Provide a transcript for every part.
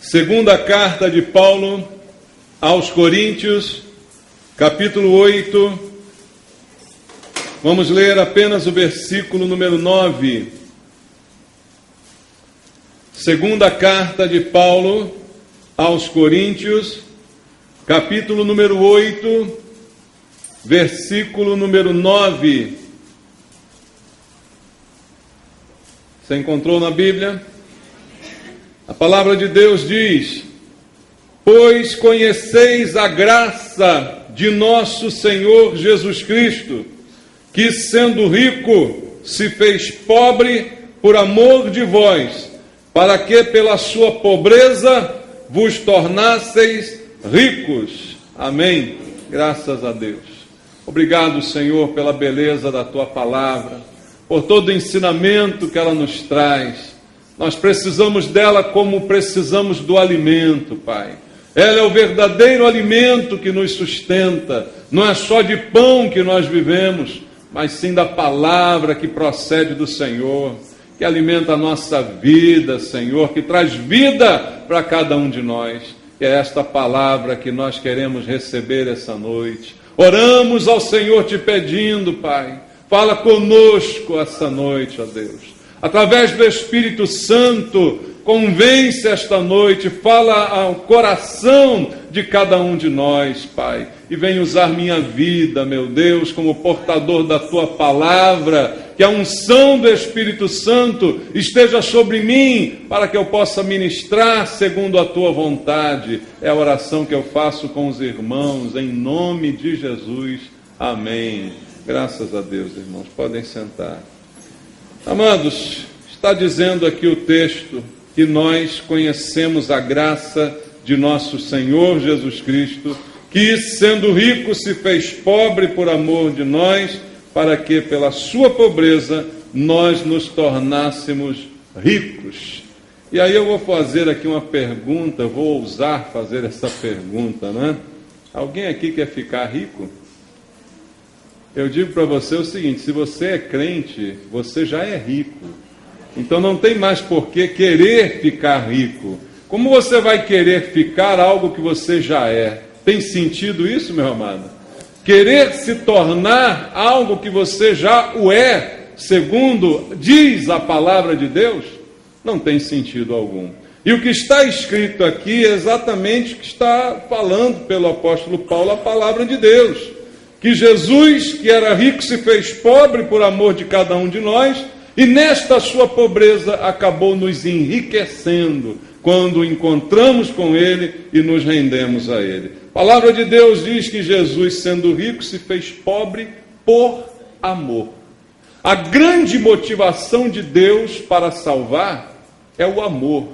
Segunda carta de Paulo aos Coríntios, capítulo 8, vamos ler apenas o versículo número 9. Segunda carta de Paulo aos Coríntios, capítulo número 8, versículo número 9. Você encontrou na Bíblia? A palavra de Deus diz: pois conheceis a graça de nosso Senhor Jesus Cristo, que sendo rico se fez pobre por amor de vós, para que pela sua pobreza vos tornasseis ricos. Amém. Graças a Deus. Obrigado, Senhor, pela beleza da tua palavra, por todo o ensinamento que ela nos traz. Nós precisamos dela como precisamos do alimento, Pai. Ela é o verdadeiro alimento que nos sustenta. Não é só de pão que nós vivemos, mas sim da palavra que procede do Senhor, que alimenta a nossa vida, Senhor, que traz vida para cada um de nós. E é esta palavra que nós queremos receber essa noite. Oramos ao Senhor te pedindo, Pai, fala conosco essa noite, ó Deus. Através do Espírito Santo, convence esta noite, fala ao coração de cada um de nós, Pai. E vem usar minha vida, meu Deus, como portador da tua palavra, que a unção do Espírito Santo esteja sobre mim, para que eu possa ministrar segundo a tua vontade. É a oração que eu faço com os irmãos, em nome de Jesus. Amém. Graças a Deus, irmãos. Podem sentar. Amados, está dizendo aqui o texto que nós conhecemos a graça de nosso Senhor Jesus Cristo, que sendo rico se fez pobre por amor de nós, para que pela sua pobreza nós nos tornássemos ricos. E aí eu vou fazer aqui uma pergunta, vou ousar fazer essa pergunta, né? Alguém aqui quer ficar rico? Eu digo para você o seguinte: se você é crente, você já é rico. Então não tem mais por que querer ficar rico. Como você vai querer ficar algo que você já é? Tem sentido isso, meu amado? Querer se tornar algo que você já o é, segundo diz a palavra de Deus, não tem sentido algum. E o que está escrito aqui é exatamente o que está falando pelo apóstolo Paulo, a palavra de Deus. Que Jesus, que era rico, se fez pobre por amor de cada um de nós, e nesta sua pobreza acabou nos enriquecendo, quando encontramos com Ele e nos rendemos a Ele. A palavra de Deus diz que Jesus, sendo rico, se fez pobre por amor. A grande motivação de Deus para salvar é o amor.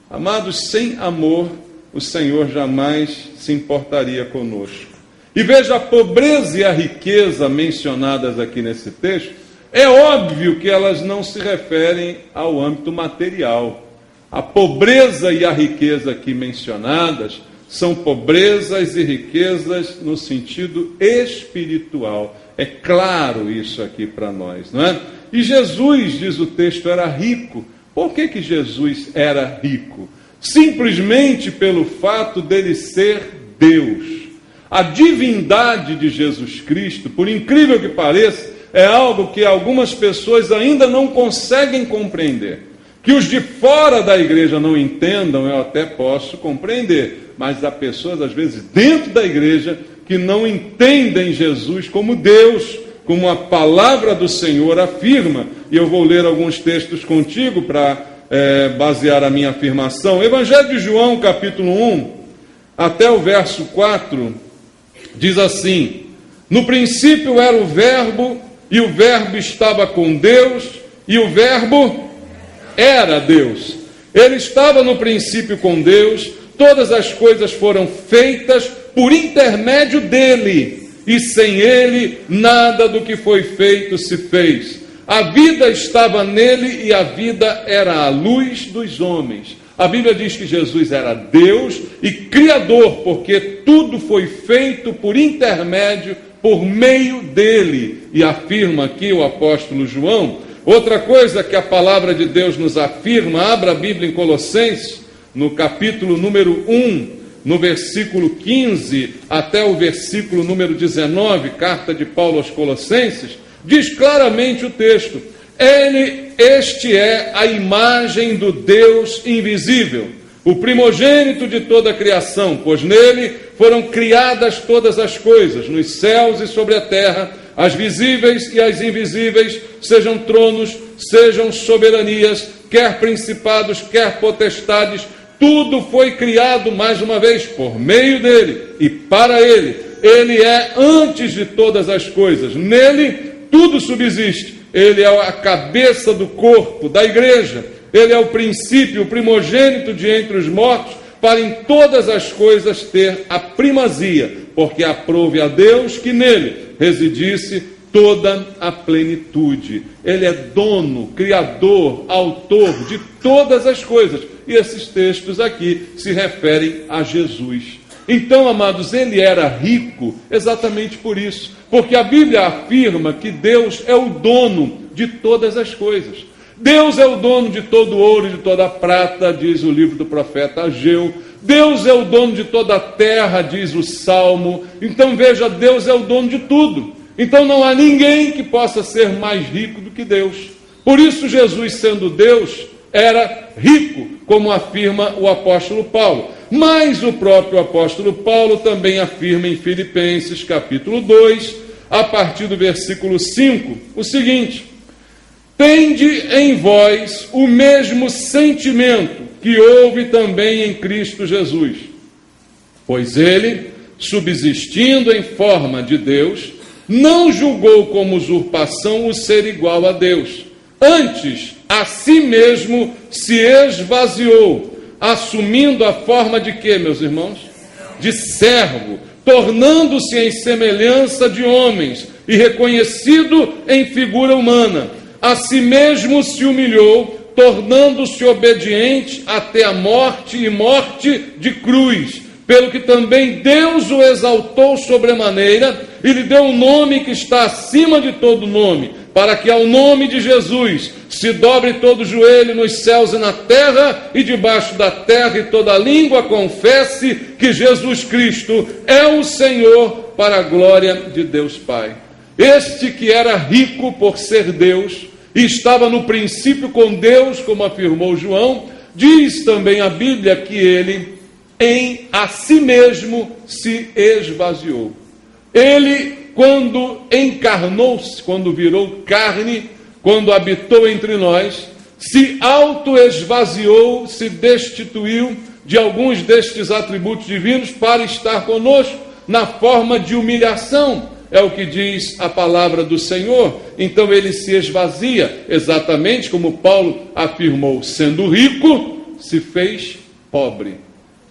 Amados, sem amor, o Senhor jamais se importaria conosco. E veja, a pobreza e a riqueza mencionadas aqui nesse texto, é óbvio que elas não se referem ao âmbito material. A pobreza e a riqueza aqui mencionadas são pobrezas e riquezas no sentido espiritual. É claro isso aqui para nós, não é? E Jesus, diz o texto, era rico. Por que Jesus era rico? Simplesmente pelo fato dele ser Deus. A divindade de Jesus Cristo, por incrível que pareça, é algo que algumas pessoas ainda não conseguem compreender. Que os de fora da igreja não entendam, eu até posso compreender. Mas há pessoas, às vezes, dentro da igreja, que não entendem Jesus como Deus, como a palavra do Senhor afirma. E eu vou ler alguns textos contigo para basear a minha afirmação. Evangelho de João, capítulo 1, até o verso 4... diz assim: no princípio era o Verbo, e o Verbo estava com Deus, e o Verbo era Deus. Ele estava no princípio com Deus, todas as coisas foram feitas por intermédio dele, e sem ele nada do que foi feito se fez. A vida estava nele, e a vida era a luz dos homens. A Bíblia diz que Jesus era Deus e Criador, porque tudo foi feito por intermédio, por meio dele. E afirma aqui o apóstolo João. Outra coisa que a palavra de Deus nos afirma, abra a Bíblia em Colossenses, no capítulo número 1, no versículo 15 até o versículo número 19, carta de Paulo aos Colossenses, diz claramente o texto: este é a imagem do Deus invisível, o primogênito de toda a criação, pois nele foram criadas todas as coisas, nos céus e sobre a terra, as visíveis e as invisíveis, sejam tronos, sejam soberanias, quer principados, quer potestades, tudo foi criado, mais uma vez, por meio dele e para ele. Ele é antes de todas as coisas, nele tudo subsiste. Ele é a cabeça do corpo, da igreja. Ele é o princípio, o primogênito de entre os mortos, para em todas as coisas ter a primazia, porque aprouve a Deus que nele residisse toda a plenitude. Ele é dono, criador, autor de todas as coisas. E esses textos aqui se referem a Jesus. Então, amados, ele era rico exatamente por isso, porque a Bíblia afirma que Deus é o dono de todas as coisas. Deus é o dono de todo o ouro e de toda a prata, diz o livro do profeta Ageu. Deus é o dono de toda a terra, diz o Salmo. Então veja, Deus é o dono de tudo. Então não há ninguém que possa ser mais rico do que Deus. Por isso Jesus, sendo Deus, era rico, como afirma o apóstolo Paulo. Mas o próprio apóstolo Paulo também afirma em Filipenses capítulo 2, a partir do versículo 5, o seguinte: tende em vós o mesmo sentimento que houve também em Cristo Jesus. Pois ele, subsistindo em forma de Deus, não julgou como usurpação o ser igual a Deus. Antes, a si mesmo se esvaziou, assumindo a forma de quê, meus irmãos? De servo, tornando-se em semelhança de homens e reconhecido em figura humana. A si mesmo se humilhou, tornando-se obediente até a morte e morte de cruz, pelo que também Deus o exaltou sobremaneira e lhe deu um nome que está acima de todo nome, para que ao nome de Jesus se dobre todo o joelho nos céus e na terra e debaixo da terra, e toda língua confesse que Jesus Cristo é o Senhor, para a glória de Deus Pai. Este que era rico por ser Deus, e estava no princípio com Deus, como afirmou João, diz também a Bíblia que ele em a si mesmo se esvaziou. Ele, quando encarnou-se, quando virou carne, quando habitou entre nós, se auto-esvaziou, se destituiu de alguns destes atributos divinos para estar conosco na forma de humilhação. É o que diz a palavra do Senhor. Então ele se esvazia, exatamente como Paulo afirmou, sendo rico, se fez pobre.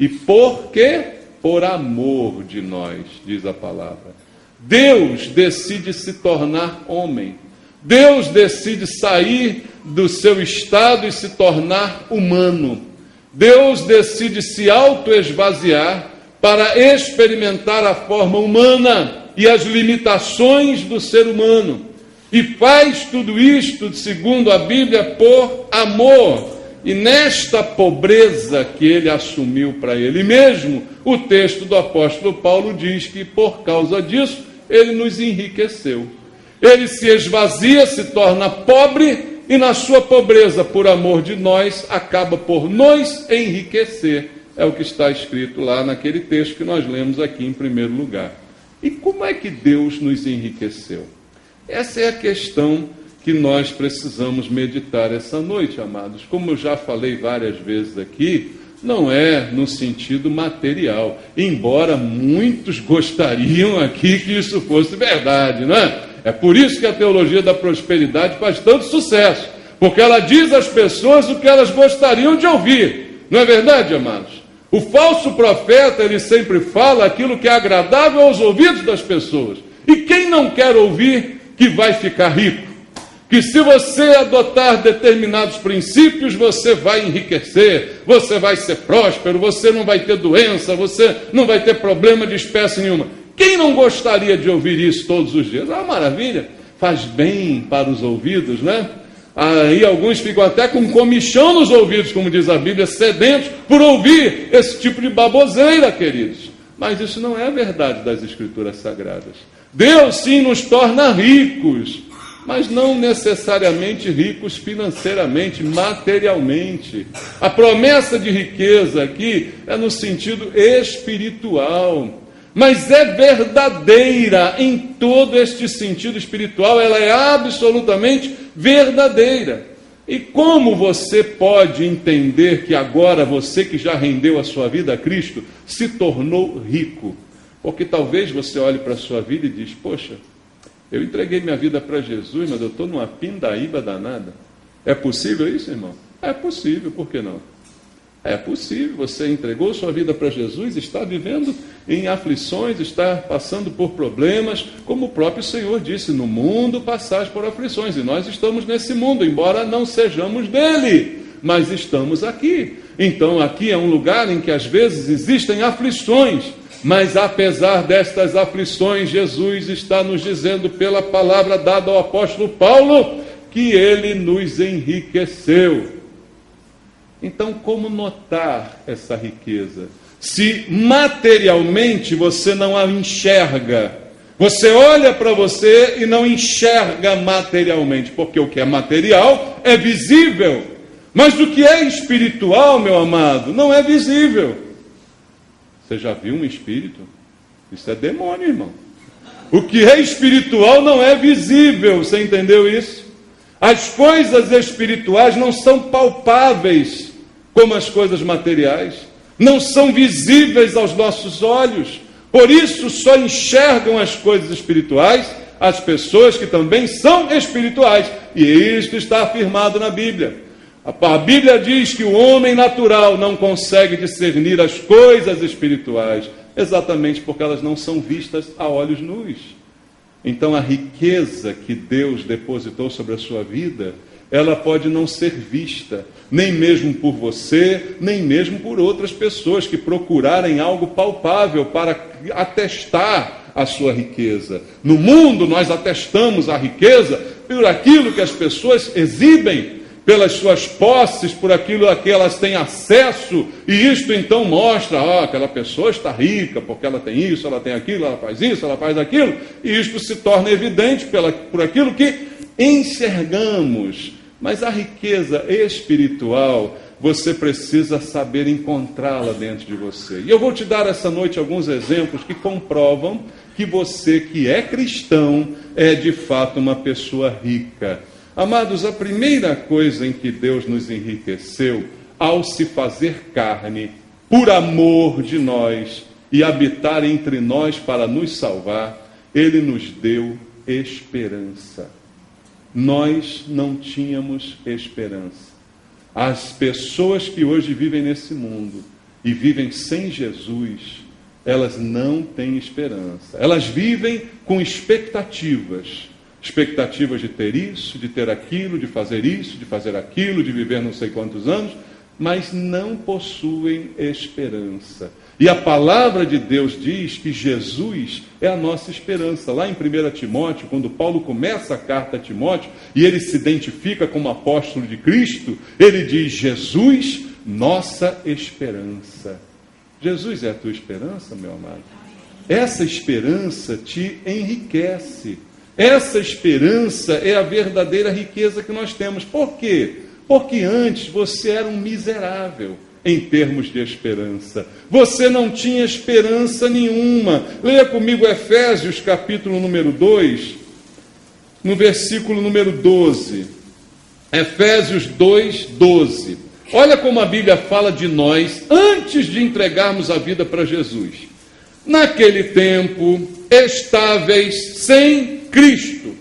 E por quê? Por amor de nós, diz a palavra. Deus decide se tornar homem. Deus decide sair do seu estado e se tornar humano. Deus decide se auto-esvaziar para experimentar a forma humana e as limitações do ser humano. E faz tudo isto, segundo a Bíblia, por amor. E nesta pobreza que ele assumiu para ele mesmo, o texto do apóstolo Paulo diz que por causa disso, ele nos enriqueceu. Ele se esvazia, se torna pobre, e na sua pobreza, por amor de nós, acaba por nos enriquecer. É o que está escrito lá naquele texto que nós lemos aqui em primeiro lugar. E como é que Deus nos enriqueceu? Essa é a questão que nós precisamos meditar essa noite, amados. Como eu já falei várias vezes aqui, não é no sentido material, embora muitos gostariam aqui que isso fosse verdade, não é? É por isso que a teologia da prosperidade faz tanto sucesso, porque ela diz às pessoas o que elas gostariam de ouvir. Não é verdade, amados? O falso profeta, ele sempre fala aquilo que é agradável aos ouvidos das pessoas. E quem não quer ouvir que vai ficar rico? Que se você adotar determinados princípios, você vai enriquecer, você vai ser próspero, você não vai ter doença, você não vai ter problema de espécie nenhuma. Quem não gostaria de ouvir isso todos os dias? Ah, maravilha, faz bem para os ouvidos, né? Aí alguns ficam até com comichão nos ouvidos, como diz a Bíblia, sedentos por ouvir esse tipo de baboseira, queridos. Mas isso não é a verdade das Escrituras Sagradas. Deus sim nos torna ricos, mas não necessariamente ricos financeiramente, materialmente. A promessa de riqueza aqui é no sentido espiritual, mas é verdadeira em todo este sentido espiritual, ela é absolutamente verdadeira. E como você pode entender que agora você que já rendeu a sua vida a Cristo se tornou rico? Porque talvez você olhe para a sua vida e diz, poxa, eu entreguei minha vida para Jesus, mas eu estou numa pindaíba danada. É possível isso, irmão? É possível, por que não? É possível, você entregou sua vida para Jesus, está vivendo em aflições, está passando por problemas, como o próprio Senhor disse, no mundo passais por aflições, e nós estamos nesse mundo, embora não sejamos dele, mas estamos aqui. Então aqui é um lugar em que às vezes existem aflições, mas apesar destas aflições, Jesus está nos dizendo pela palavra dada ao apóstolo Paulo, que ele nos enriqueceu. Então, como notar essa riqueza? Se materialmente você não a enxerga, você olha para você e não enxerga materialmente, porque o que é material é visível, mas o que é espiritual, meu amado, não é visível. Você já viu um espírito? Isso é demônio, irmão. O que é espiritual não é visível, você entendeu isso? As coisas espirituais não são palpáveis como as coisas materiais, não são visíveis aos nossos olhos, por isso só enxergam as coisas espirituais as pessoas que também são espirituais, e isto está afirmado na Bíblia. A Bíblia diz que o homem natural não consegue discernir as coisas espirituais, exatamente porque elas não são vistas a olhos nus. Então a riqueza que Deus depositou sobre a sua vida, ela pode não ser vista, nem mesmo por você, nem mesmo por outras pessoas que procurarem algo palpável para atestar a sua riqueza. No mundo nós atestamos a riqueza por aquilo que as pessoas exibem, pelas suas posses, por aquilo a que elas têm acesso, e isto então mostra, aquela pessoa está rica, porque ela tem isso, ela tem aquilo, ela faz isso, ela faz aquilo, e isto se torna evidente por aquilo que enxergamos. Mas a riqueza espiritual, você precisa saber encontrá-la dentro de você. E eu vou te dar essa noite alguns exemplos que comprovam que você que é cristão é de fato uma pessoa rica. Amados, a primeira coisa em que Deus nos enriqueceu, ao se fazer carne, por amor de nós, e habitar entre nós para nos salvar, Ele nos deu esperança. Nós não tínhamos esperança. As pessoas que hoje vivem nesse mundo e vivem sem Jesus, elas não têm esperança. Elas vivem com expectativas de ter isso, de ter aquilo, de fazer isso, de fazer aquilo, de viver não sei quantos anos, mas não possuem esperança. E a palavra de Deus diz que Jesus é a nossa esperança. Lá em 1 Timóteo, quando Paulo começa a carta a Timóteo, e ele se identifica como apóstolo de Cristo, ele diz, Jesus, nossa esperança. Jesus é a tua esperança, meu amado? Essa esperança te enriquece. Essa esperança é a verdadeira riqueza que nós temos. Por quê? Porque antes você era um miserável em termos de esperança. Você não tinha esperança nenhuma. Leia comigo Efésios, capítulo número 2, no versículo número 12. Efésios 2, 12. Olha como a Bíblia fala de nós antes de entregarmos a vida para Jesus. Naquele tempo, estáveis sem Cristo,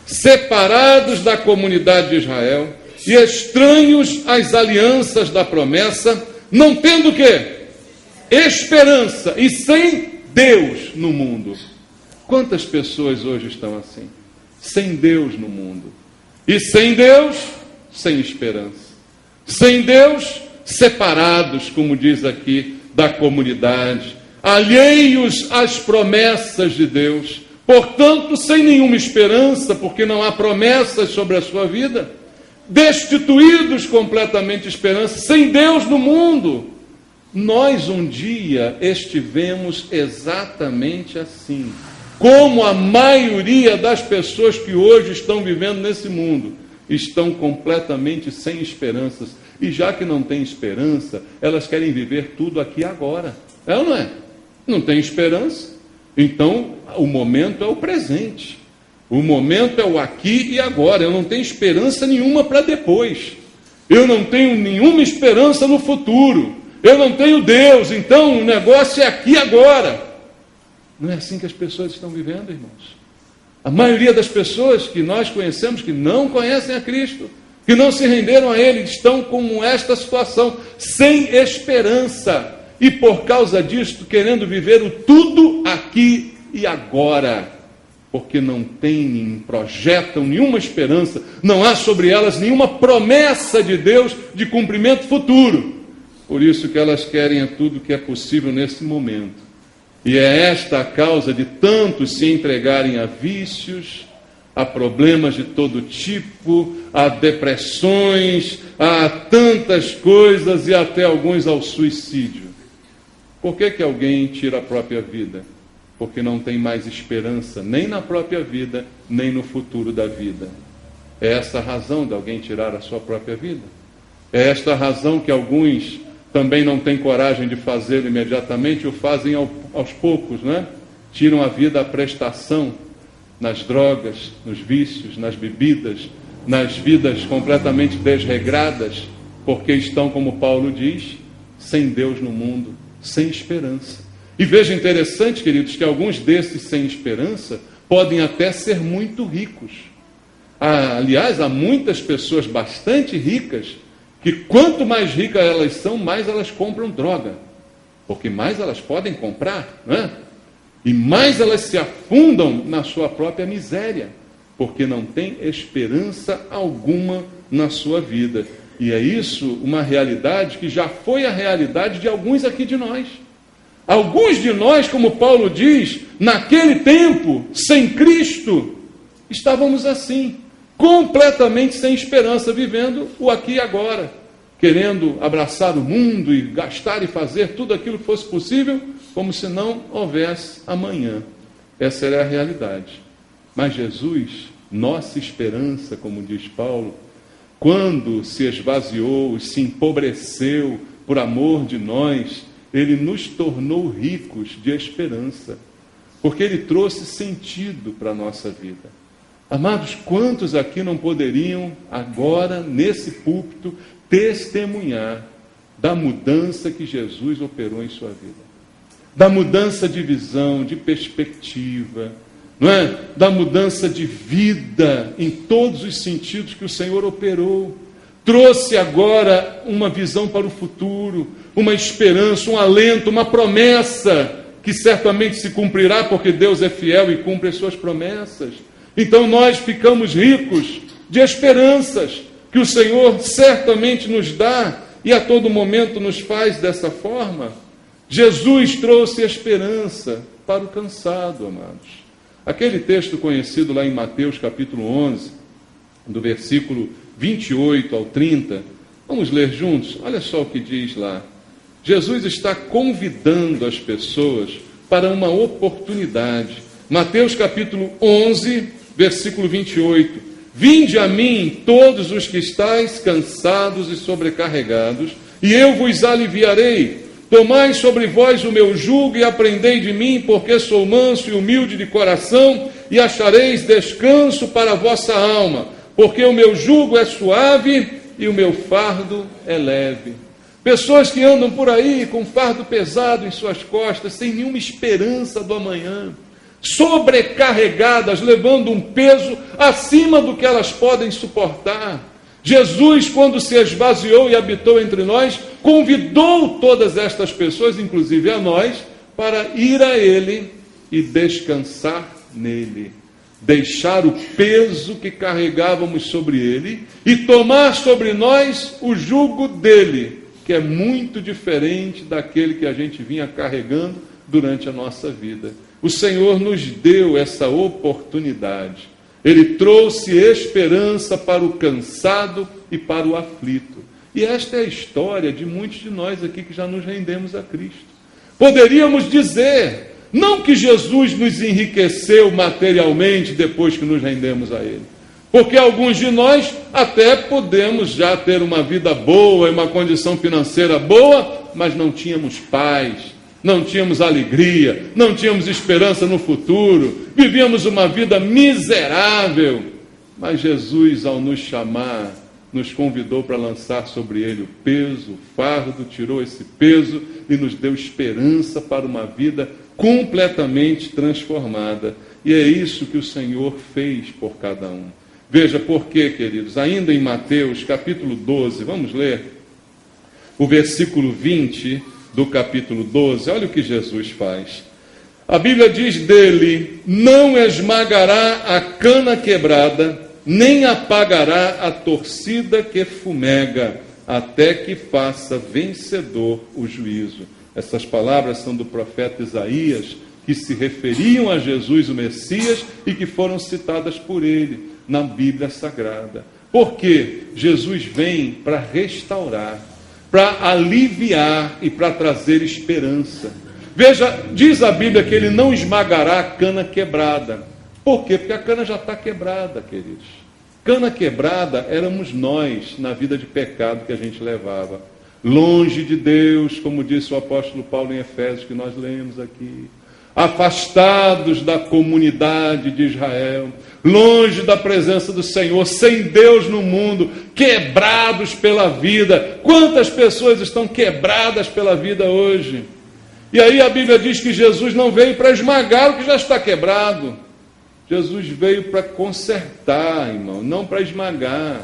separados da comunidade de Israel e estranhos às alianças da promessa, não tendo o quê? Esperança e sem Deus no mundo. Quantas pessoas hoje estão assim? Sem Deus no mundo. E sem Deus, sem esperança. Sem Deus, separados, como diz aqui, da comunidade, alheios às promessas de Deus, portanto, sem nenhuma esperança, porque não há promessas sobre a sua vida. destituídos completamente de esperança, sem Deus no mundo. Nós um dia estivemos exatamente assim, como a maioria das pessoas que hoje estão vivendo nesse mundo, estão completamente sem esperanças. E já que não tem esperança, elas querem viver tudo aqui agora. É ou não é? Não tem esperança. Então, o momento é o presente. O momento é o aqui e agora. Eu não tenho esperança nenhuma para depois. Eu não tenho nenhuma esperança no futuro. Eu não tenho Deus. Então, o negócio é aqui e agora. Não é assim que as pessoas estão vivendo, irmãos. A maioria das pessoas que nós conhecemos, que não conhecem a Cristo, que não se renderam a Ele, estão com esta situação, sem esperança. E por causa disso, querendo viver o tudo aqui e agora. Porque não tem, projetam nenhuma esperança, não há sobre elas nenhuma promessa de Deus de cumprimento futuro. Por isso que elas querem tudo que é possível nesse momento. E é esta a causa de tantos se entregarem a vícios, a problemas de todo tipo, a depressões, a tantas coisas e até alguns ao suicídio. Por que alguém tira a própria vida? Porque não tem mais esperança nem na própria vida, nem no futuro da vida. É essa a razão de alguém tirar a sua própria vida. É esta a razão que alguns também não têm coragem de fazê-lo imediatamente, o fazem aos poucos, né? Tiram a vida à prestação, nas drogas, nos vícios, nas bebidas, nas vidas completamente desregradas, porque estão, como Paulo diz, sem Deus no mundo, sem esperança. E veja interessante, queridos, que alguns desses sem esperança podem até ser muito ricos. Aliás, há muitas pessoas bastante ricas que quanto mais ricas elas são, mais elas compram droga. Porque mais elas podem comprar, não é? E mais elas se afundam na sua própria miséria, porque não tem esperança alguma na sua vida. E é isso uma realidade que já foi a realidade de alguns aqui de nós. Alguns de nós, como Paulo diz, naquele tempo, sem Cristo, estávamos assim, completamente sem esperança, vivendo o aqui e agora, querendo abraçar o mundo e gastar e fazer tudo aquilo que fosse possível, como se não houvesse amanhã. Essa era a realidade. Mas Jesus, nossa esperança, como diz Paulo, quando se esvaziou, se empobreceu por amor de nós, Ele nos tornou ricos de esperança, porque Ele trouxe sentido para a nossa vida. Amados, quantos aqui não poderiam agora, nesse púlpito, testemunhar da mudança que Jesus operou em sua vida? Da mudança de visão, de perspectiva, não é? Da mudança de vida em todos os sentidos que o Senhor operou. Trouxe agora uma visão para o futuro, uma esperança, um alento, uma promessa que certamente se cumprirá, porque Deus é fiel e cumpre as suas promessas. Então nós ficamos ricos de esperanças que o Senhor certamente nos dá e a todo momento nos faz dessa forma. Jesus trouxe esperança para o cansado, amados. Aquele texto conhecido lá em Mateus capítulo 11, do versículo 28 ao 30, vamos ler juntos? Olha só o que diz lá. Jesus está convidando as pessoas para uma oportunidade. Mateus capítulo 11, versículo 28. Vinde a mim todos os que estáis cansados e sobrecarregados, e eu vos aliviarei. Tomai sobre vós o meu jugo e aprendei de mim, porque sou manso e humilde de coração, e achareis descanso para a vossa alma, porque o meu jugo é suave e o meu fardo é leve. Pessoas que andam por aí com fardo pesado em suas costas, sem nenhuma esperança do amanhã, sobrecarregadas, levando um peso acima do que elas podem suportar. Jesus, quando se esvaziou e habitou entre nós, convidou todas estas pessoas, inclusive a nós, para ir a Ele e descansar nele. Deixar o peso que carregávamos sobre Ele e tomar sobre nós o jugo dele, que é muito diferente daquele que a gente vinha carregando durante a nossa vida. O Senhor nos deu essa oportunidade. Ele trouxe esperança para o cansado e para o aflito. E esta é a história de muitos de nós aqui que já nos rendemos a Cristo. Poderíamos dizer, não que Jesus nos enriqueceu materialmente depois que nos rendemos a Ele, porque alguns de nós até podemos já ter uma vida boa, uma condição financeira boa, mas não tínhamos paz, não tínhamos alegria, não tínhamos esperança no futuro, vivíamos uma vida miserável. Mas Jesus, ao nos chamar, nos convidou para lançar sobre Ele o peso, o fardo, tirou esse peso e nos deu esperança para uma vida completamente transformada. E é isso que o Senhor fez por cada um. Veja por quê, queridos, ainda em Mateus capítulo 12, vamos ler o versículo 20 do capítulo 12, olha o que Jesus faz. A Bíblia diz dele: não esmagará a cana quebrada, nem apagará a torcida que fumega, até que faça vencedor o juízo. Essas palavras são do profeta Isaías, que se referiam a Jesus, o Messias, e que foram citadas por ele na Bíblia Sagrada. Porque Jesus vem para restaurar, para aliviar e para trazer esperança. Veja, diz a Bíblia que ele não esmagará a cana quebrada. Por quê? Porque a cana já está quebrada, queridos. Cana quebrada éramos nós na vida de pecado que a gente levava. Longe de Deus, como disse o apóstolo Paulo em Efésios, que nós lemos aqui. Afastados da comunidade de Israel, longe da presença do Senhor, sem Deus no mundo, quebrados pela vida. Quantas pessoas estão quebradas pela vida hoje? E aí a Bíblia diz que Jesus não veio para esmagar o que já está quebrado. Jesus veio para consertar, irmão, não para esmagar,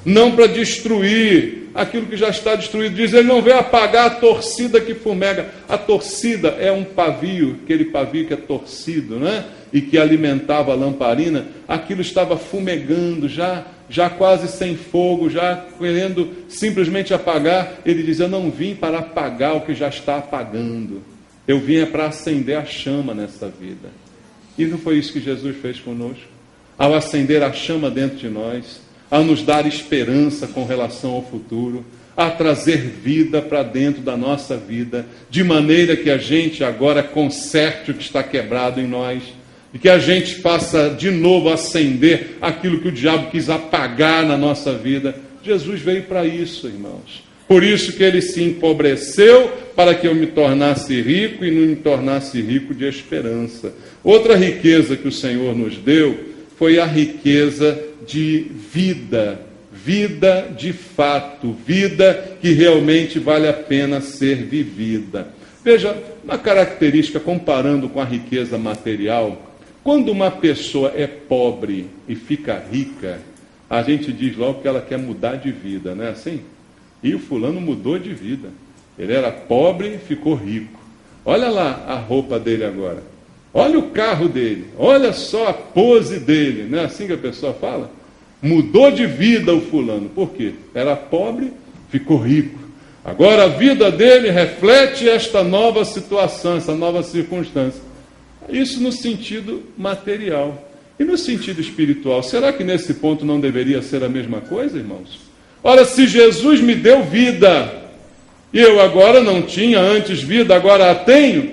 não para destruir aquilo que já está destruído. Diz, ele não veio apagar a torcida que fumega. A torcida é um pavio, aquele pavio que é torcido, né? E que alimentava a lamparina. Aquilo estava fumegando, já quase sem fogo, já querendo simplesmente apagar. Ele diz, eu não vim para apagar o que já está apagando. Eu vim para acender a chama nessa vida. E não foi isso que Jesus fez conosco? Ao acender a chama dentro de nós, a nos dar esperança com relação ao futuro, a trazer vida para dentro da nossa vida, de maneira que a gente agora conserte o que está quebrado em nós, e que a gente faça de novo acender aquilo que o diabo quis apagar na nossa vida. Jesus veio para isso, irmãos. Por isso que ele se empobreceu, para que eu me tornasse rico e não me tornasse rico de esperança. Outra riqueza que o Senhor nos deu foi a riqueza de vida, vida de fato, vida que realmente vale a pena ser vivida. Veja, uma característica, comparando com a riqueza material, quando uma pessoa é pobre e fica rica, a gente diz logo que ela quer mudar de vida, não é assim? E o fulano mudou de vida. Ele era pobre e ficou rico. Olha lá a roupa dele agora. Olha o carro dele. Olha só a pose dele. Não é assim que a pessoa fala? Mudou de vida o fulano. Por quê? Era pobre, ficou rico. Agora a vida dele reflete esta nova situação, essa nova circunstância. Isso no sentido material. E no sentido espiritual, será que nesse ponto não deveria ser a mesma coisa, irmãos? Ora, se Jesus me deu vida, e eu agora não tinha antes vida, agora a tenho,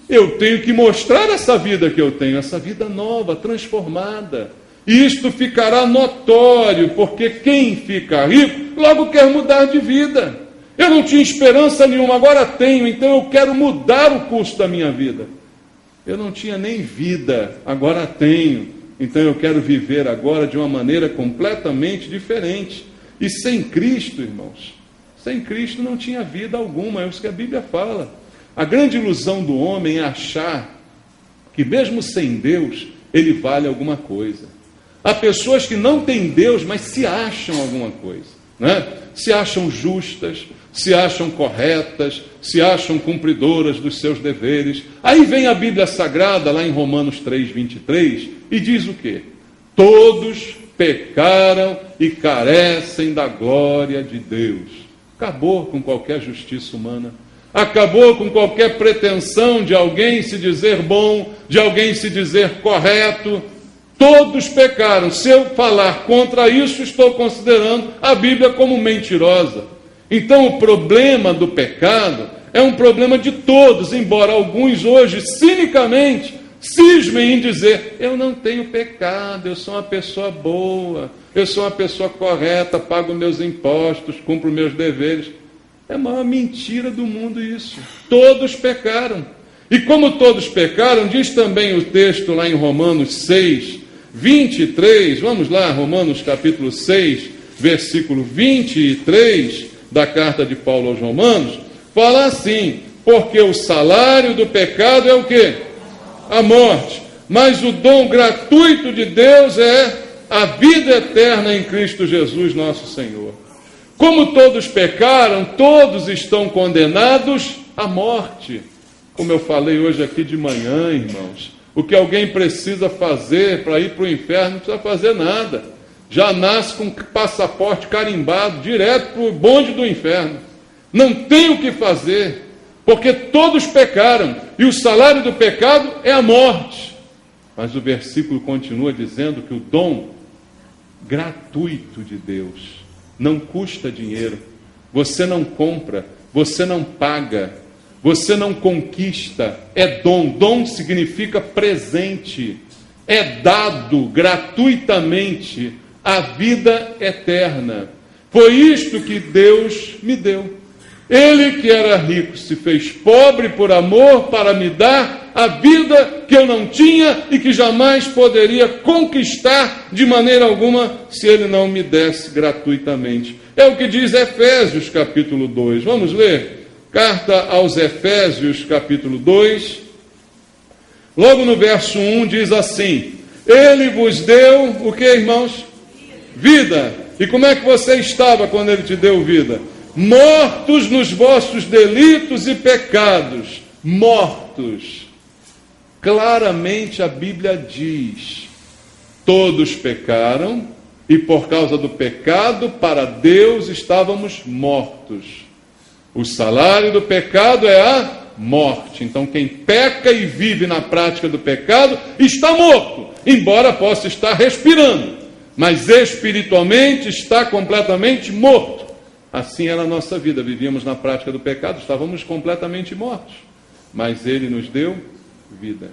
eu tenho que mostrar essa vida que eu tenho, essa vida nova, transformada. E isto ficará notório, porque quem fica rico, logo quer mudar de vida. Eu não tinha esperança nenhuma, agora tenho, então eu quero mudar o curso da minha vida. Eu não tinha nem vida, agora tenho, então eu quero viver agora de uma maneira completamente diferente. E sem Cristo, irmãos, sem Cristo não tinha vida alguma, é isso que a Bíblia fala. A grande ilusão do homem é achar que mesmo sem Deus, ele vale alguma coisa. Há pessoas que não têm Deus, mas se acham alguma coisa, né? Se acham justas, se acham corretas, se acham cumpridoras dos seus deveres. Aí vem a Bíblia Sagrada, lá em Romanos 3:23, e diz o quê? Todos pecaram e carecem da glória de Deus. Acabou com qualquer justiça humana. Acabou com qualquer pretensão de alguém se dizer bom, de alguém se dizer correto. Todos pecaram. Se eu falar contra isso, estou considerando a Bíblia como mentirosa. Então o problema do pecado é um problema de todos, embora alguns hoje, cinicamente, cismem em dizer: eu não tenho pecado, eu sou uma pessoa boa, eu sou uma pessoa correta, pago meus impostos, cumpro meus deveres. É a maior mentira do mundo isso. Todos pecaram. E como todos pecaram, diz também o texto lá em Romanos 6, 23, vamos lá, Romanos capítulo 6, versículo 23 da carta de Paulo aos Romanos, fala assim: porque o salário do pecado é o quê? A morte. Mas o dom gratuito de Deus é a vida eterna em Cristo Jesus, nosso Senhor. Como todos pecaram, todos estão condenados à morte. Como eu falei hoje aqui de manhã, irmãos, o que alguém precisa fazer para ir para o inferno não precisa fazer nada. Já nasce com passaporte carimbado, direto para o bonde do inferno. Não tem o que fazer, porque todos pecaram, e o salário do pecado é a morte. Mas o versículo continua dizendo que o dom gratuito de Deus não custa dinheiro. Você não compra, você não paga, você não conquista, é dom. Dom significa presente, é dado gratuitamente a vida eterna. Foi isto que Deus me deu. Ele que era rico se fez pobre por amor para me dar a vida que eu não tinha e que jamais poderia conquistar de maneira alguma se ele não me desse gratuitamente. É o que diz Efésios capítulo 2. Vamos ler? Carta aos Efésios capítulo 2. Logo no verso 1 diz assim: ele vos deu o que, irmãos? Vida. E como é que você estava quando ele te deu vida? Mortos nos vossos delitos e pecados. Mortos. Claramente a Bíblia diz: todos pecaram e por causa do pecado para Deus estávamos mortos. O salário do pecado é a morte. Então quem peca e vive na prática do pecado está morto, embora possa estar respirando, mas espiritualmente está completamente morto. Assim era a nossa vida, vivíamos na prática do pecado, estávamos completamente mortos, mas Ele nos deu vida.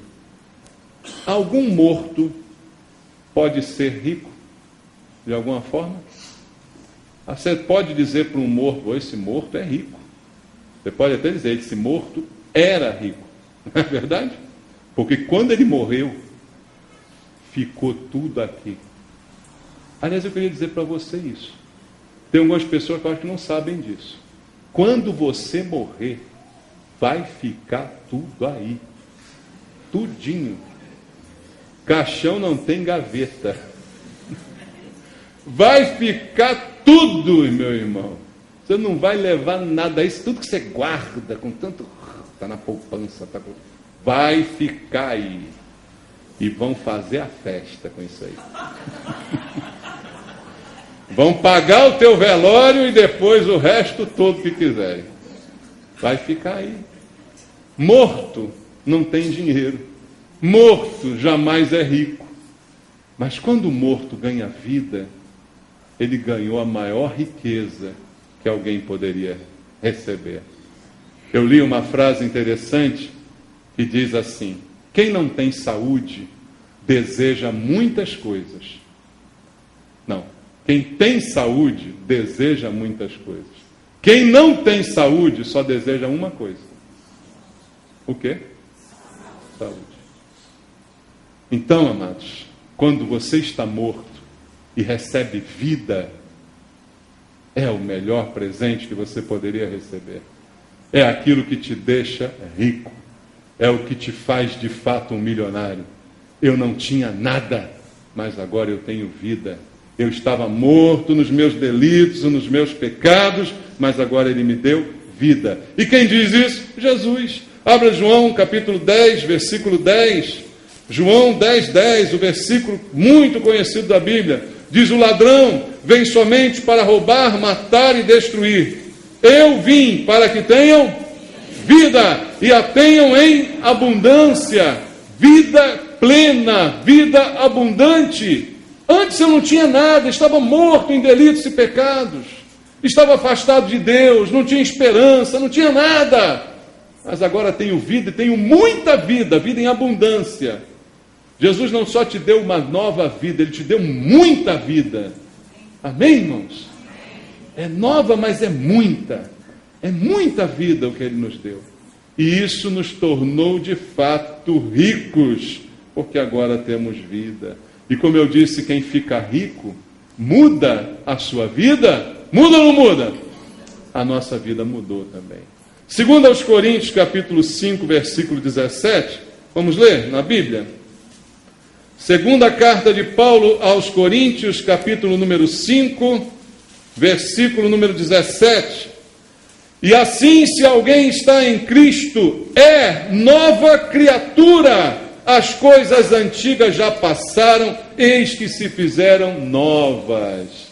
Algum morto pode ser rico, de alguma forma? Você pode dizer para um morto: esse morto é rico. Você pode até dizer: esse morto era rico. Não é verdade? Porque quando ele morreu, ficou tudo aqui. Aliás, eu queria dizer para você isso. Tem algumas pessoas que eu acho que não sabem disso. Quando você morrer, vai ficar tudo aí. Tudinho. Caixão não tem gaveta. Vai ficar tudo, meu irmão. Você não vai levar nada. Isso tudo que você guarda com tanto... Está na poupança. Vai ficar aí. E vão fazer a festa com isso aí. Vão pagar o teu velório e depois o resto todo que quiserem. Vai ficar aí. Morto não tem dinheiro. Morto jamais é rico. Mas quando o morto ganha vida, ele ganhou a maior riqueza que alguém poderia receber. Eu li uma frase interessante que diz assim: quem não tem saúde deseja muitas coisas. Não. Quem tem saúde deseja muitas coisas. Quem não tem saúde só deseja uma coisa. O quê? Saúde. Então, amados, quando você está morto e recebe vida, é o melhor presente que você poderia receber. É aquilo que te deixa rico. É o que te faz de fato um milionário. Eu não tinha nada, mas agora eu tenho vida. Eu estava morto nos meus delitos e nos meus pecados, mas agora Ele me deu vida. E quem diz isso? Jesus. Abra João capítulo 10, versículo 10. João 10, 10, o versículo muito conhecido da Bíblia. Diz: o ladrão vem somente para roubar, matar e destruir. Eu vim para que tenham vida e a tenham em abundância. Vida plena, vida abundante. Antes eu não tinha nada, estava morto em delitos e pecados, estava afastado de Deus, não tinha esperança, não tinha nada. Mas agora tenho vida e tenho muita vida, vida em abundância. Jesus não só te deu uma nova vida, Ele te deu muita vida. Amém, irmãos? É nova, mas é muita vida o que Ele nos deu. E isso nos tornou de fato ricos, porque agora temos vida. E como eu disse, quem fica rico, muda a sua vida. Muda ou não muda? A nossa vida mudou também. Segundo aos Coríntios, capítulo 5, versículo 17, vamos ler na Bíblia? Segunda carta de Paulo aos Coríntios, capítulo número 5, versículo número 17. E assim, se alguém está em Cristo, é nova criatura. As coisas antigas já passaram, eis que se fizeram novas.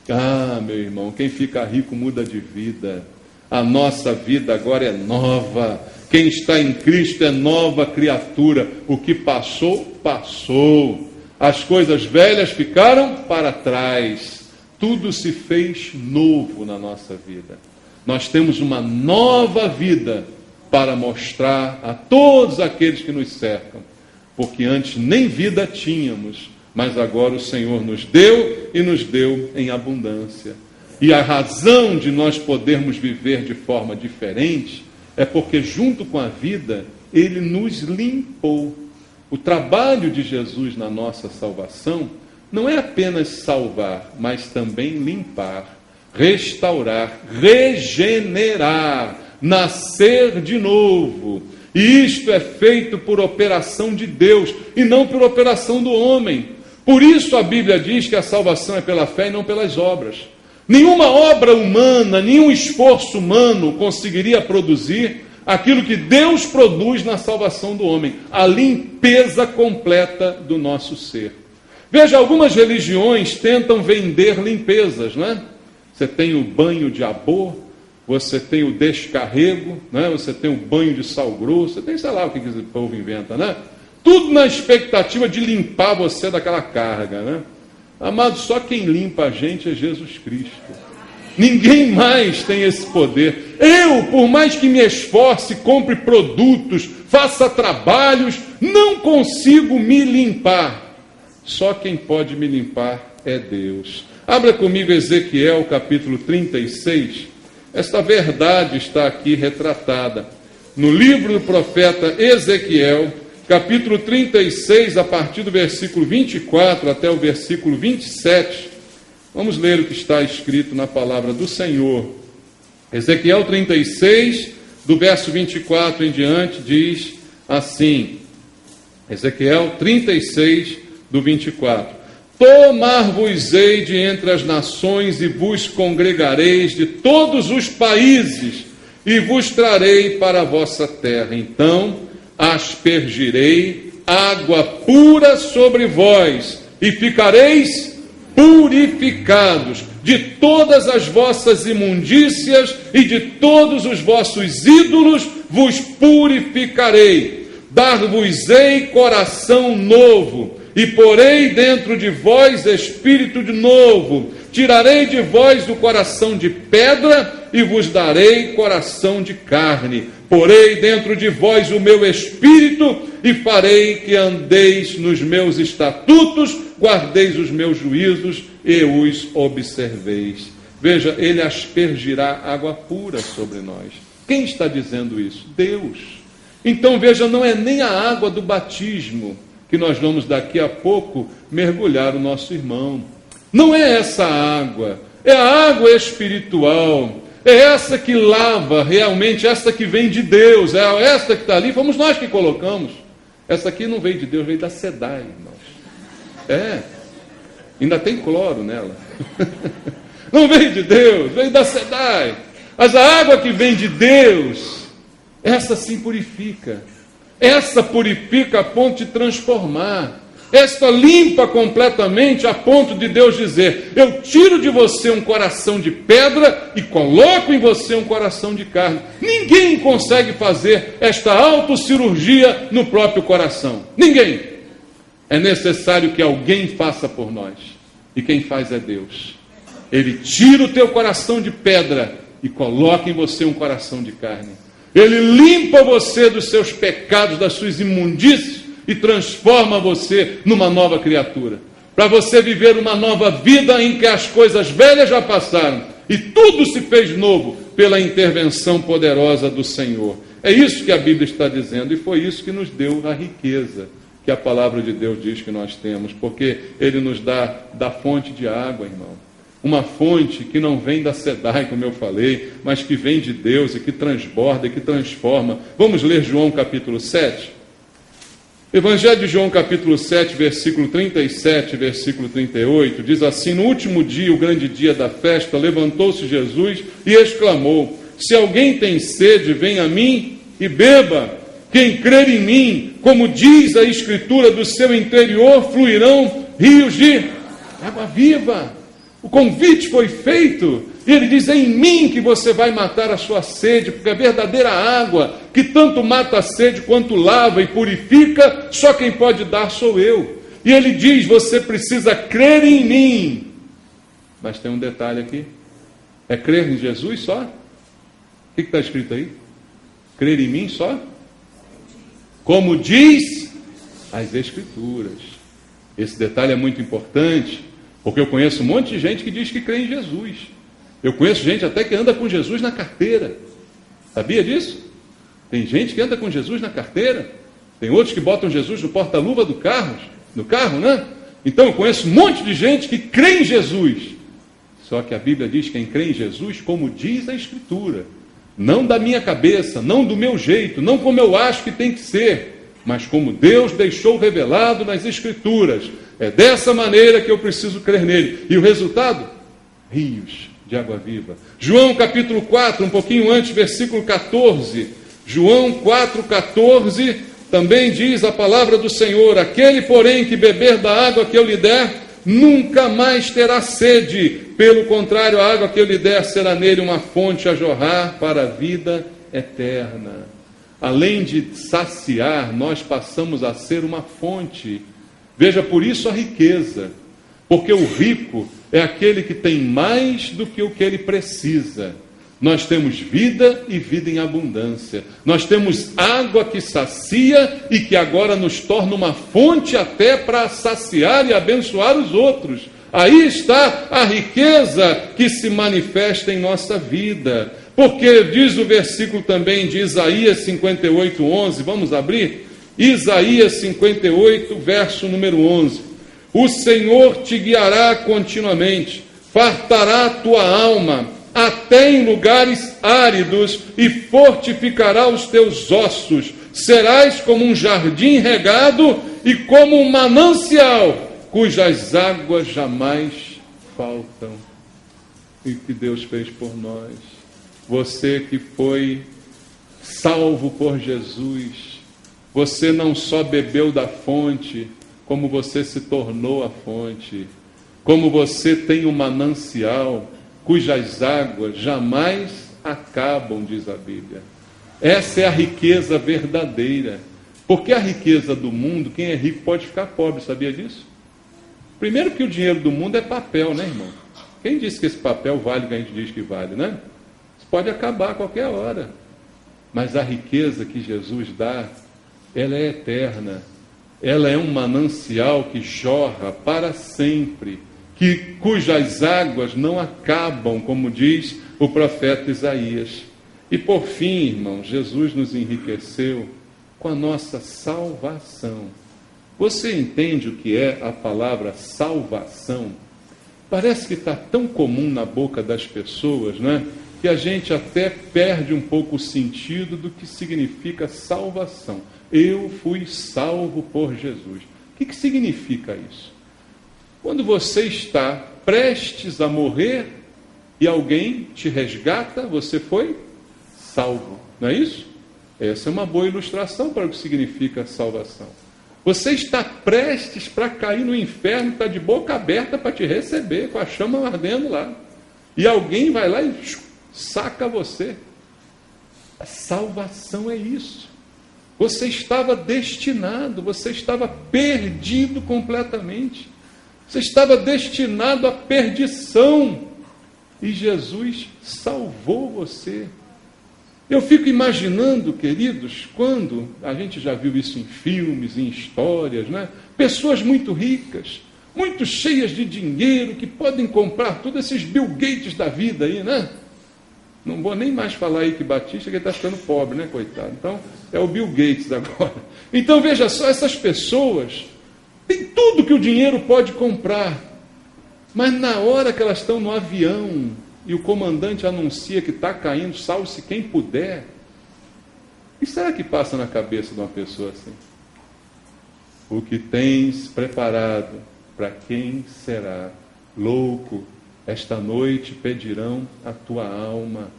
Ah, meu irmão, quem fica rico muda de vida. A nossa vida agora é nova. Quem está em Cristo é nova criatura. O que passou, passou. As coisas velhas ficaram para trás. Tudo se fez novo na nossa vida. Nós temos uma nova vida para mostrar a todos aqueles que nos cercam. Porque antes nem vida tínhamos, mas agora o Senhor nos deu e nos deu em abundância. E a razão de nós podermos viver de forma diferente é porque junto com a vida, Ele nos limpou. O trabalho de Jesus na nossa salvação não é apenas salvar, mas também limpar, restaurar, regenerar, nascer de novo. E isto é feito por operação de Deus e não por operação do homem. Por isso a Bíblia diz que a salvação é pela fé e não pelas obras. Nenhuma obra humana, nenhum esforço humano conseguiria produzir aquilo que Deus produz na salvação do homem, a limpeza completa do nosso ser. Veja, algumas religiões tentam vender limpezas, né? Você tem o banho de Abô, você tem o descarrego, né? Você tem o banho de sal grosso, você tem, sei lá o que esse povo inventa, né? Tudo na expectativa de limpar você daquela carga, né? Amado, só quem limpa a gente é Jesus Cristo. Ninguém mais tem esse poder. Eu, por mais que me esforce, compre produtos, faça trabalhos, não consigo me limpar. Só quem pode me limpar é Deus. Abra comigo Ezequiel, capítulo 36. Esta verdade está aqui retratada no livro do profeta Ezequiel, capítulo 36, a partir do versículo 24 até o versículo 27. Vamos ler o que está escrito na palavra do Senhor. Ezequiel 36, do verso 24 em diante, diz assim, Ezequiel 36, do 24. Tomar-vos-ei de entre as nações e vos congregareis de todos os países e vos trarei para a vossa terra. Então aspergirei água pura sobre vós e ficareis purificados de todas as vossas imundícias e de todos os vossos ídolos vos purificarei. Dar-vos-ei coração novo e porei dentro de vós espírito de novo. Tirarei de vós o coração de pedra e vos darei coração de carne. Porei dentro de vós o meu espírito e farei que andeis nos meus estatutos, guardeis os meus juízos e os observeis. Veja, ele aspergirá água pura sobre nós. Quem está dizendo isso? Deus. Então veja, não é nem a água do batismo que nós vamos daqui a pouco mergulhar o nosso irmão. Não é essa água, é a água espiritual, é essa que lava realmente, essa que vem de Deus, é essa que está ali, fomos nós que colocamos. Essa aqui não veio de Deus, veio da SEDAI, irmãos. Ainda tem cloro nela. Não veio de Deus, veio da SEDAI. Mas a água que vem de Deus, essa sim purifica. Essa purifica a ponto de transformar. Esta limpa completamente a ponto de Deus dizer: eu tiro de você um coração de pedra e coloco em você um coração de carne. Ninguém consegue fazer esta autocirurgia no próprio coração. Ninguém. É necessário que alguém faça por nós. E quem faz é Deus. Ele tira o teu coração de pedra e coloca em você um coração de carne. Ele limpa você dos seus pecados, das suas imundícies e transforma você numa nova criatura. Para você viver uma nova vida em que as coisas velhas já passaram e tudo se fez novo pela intervenção poderosa do Senhor. É isso que a Bíblia está dizendo, e foi isso que nos deu a riqueza que a palavra de Deus diz que nós temos, porque Ele nos dá da fonte de água, irmão. Uma fonte que não vem da SEDAI, como eu falei, mas que vem de Deus e que transborda e que transforma. Vamos ler João capítulo 7? Evangelho de João capítulo 7, versículo 37, versículo 38, diz assim: no último dia, o grande dia da festa, levantou-se Jesus e exclamou: se alguém tem sede, venha a mim e beba. Quem crer em mim, como diz a Escritura, do seu interior fluirão rios de água viva. O convite foi feito, e ele diz: é em mim que você vai matar a sua sede, porque a verdadeira água, que tanto mata a sede quanto lava e purifica, só quem pode dar sou eu. E ele diz: você precisa crer em mim. Mas tem um detalhe aqui: é crer em Jesus só? O que está escrito aí? Crer em mim só? Como diz as Escrituras. Esse detalhe é muito importante, porque eu conheço um monte de gente que diz que crê em Jesus. Eu conheço gente até que anda com Jesus na carteira. Sabia disso? Tem gente que anda com Jesus na carteira. Tem outros que botam Jesus no porta-luva do carro, né? Então eu conheço um monte de gente que crê em Jesus. Só que a Bíblia diz que quem crê em Jesus, como diz a Escritura, não da minha cabeça, não do meu jeito, não como eu acho que tem que ser, mas como Deus deixou revelado nas Escrituras. É dessa maneira que eu preciso crer nele. E o resultado? Rios de água viva. João capítulo 4, um pouquinho antes, versículo 14. João 4,14, também diz a palavra do Senhor: aquele, porém, que beber da água que eu lhe der, nunca mais terá sede. Pelo contrário, a água que eu lhe der será nele uma fonte a jorrar para a vida eterna. Além de saciar, nós passamos a ser uma fonte. Veja, por isso a riqueza. Porque o rico é aquele que tem mais do que o que ele precisa. Nós temos vida e vida em abundância. Nós temos água que sacia e que agora nos torna uma fonte até para saciar e abençoar os outros. Aí está a riqueza que se manifesta em nossa vida. Porque diz o versículo também de Isaías 58, 11. Vamos abrir? Isaías 58, verso número 11. O Senhor te guiará continuamente, fartará a tua alma, até em lugares áridos, e fortificará os teus ossos. Serás como um jardim regado e como um manancial, cujas águas jamais faltam. E que Deus fez por nós. Você que foi salvo por Jesus, você não só bebeu da fonte, como você se tornou a fonte, como você tem um manancial, cujas águas jamais acabam, diz a Bíblia. Essa é a riqueza verdadeira. Porque a riqueza do mundo, quem é rico pode ficar pobre, sabia disso? Primeiro que o dinheiro do mundo é papel, né, irmão? Quem disse que esse papel vale o que a gente diz que vale, né? Isso pode acabar a qualquer hora. Mas a riqueza que Jesus dá, ela é eterna. Ela é um manancial que jorra para sempre, cujas águas não acabam, como diz o profeta Isaías. E por fim, irmão, Jesus nos enriqueceu com a nossa salvação. Você entende o que é a palavra salvação? Parece que está tão comum na boca das pessoas, né? Que a gente até perde um pouco o sentido do que significa salvação. Eu fui salvo por Jesus. O que significa isso? Quando você está prestes a morrer e alguém te resgata, você foi salvo. Não é isso? Essa é uma boa ilustração para o que significa salvação. Você está prestes para cair no inferno, está de boca aberta para te receber, com a chama ardendo lá. E alguém vai lá e saca você. A salvação é isso. Você estava destinado, você estava perdido completamente. Você estava destinado à perdição. E Jesus salvou você. Eu fico imaginando, queridos, quando a gente já viu isso em filmes, em histórias, né? Pessoas muito ricas, muito cheias de dinheiro, que podem comprar tudo, esses Bill Gates da vida aí, né? Não vou nem mais falar aí que Batista, que ele está ficando pobre, né, coitado? Então, é o Bill Gates agora. Então, veja só, essas pessoas têm tudo que o dinheiro pode comprar, mas na hora que elas estão no avião e o comandante anuncia que está caindo, salve-se quem puder, e será que passa na cabeça de uma pessoa assim? O que tens preparado, para quem será? Louco, esta noite pedirão a tua alma,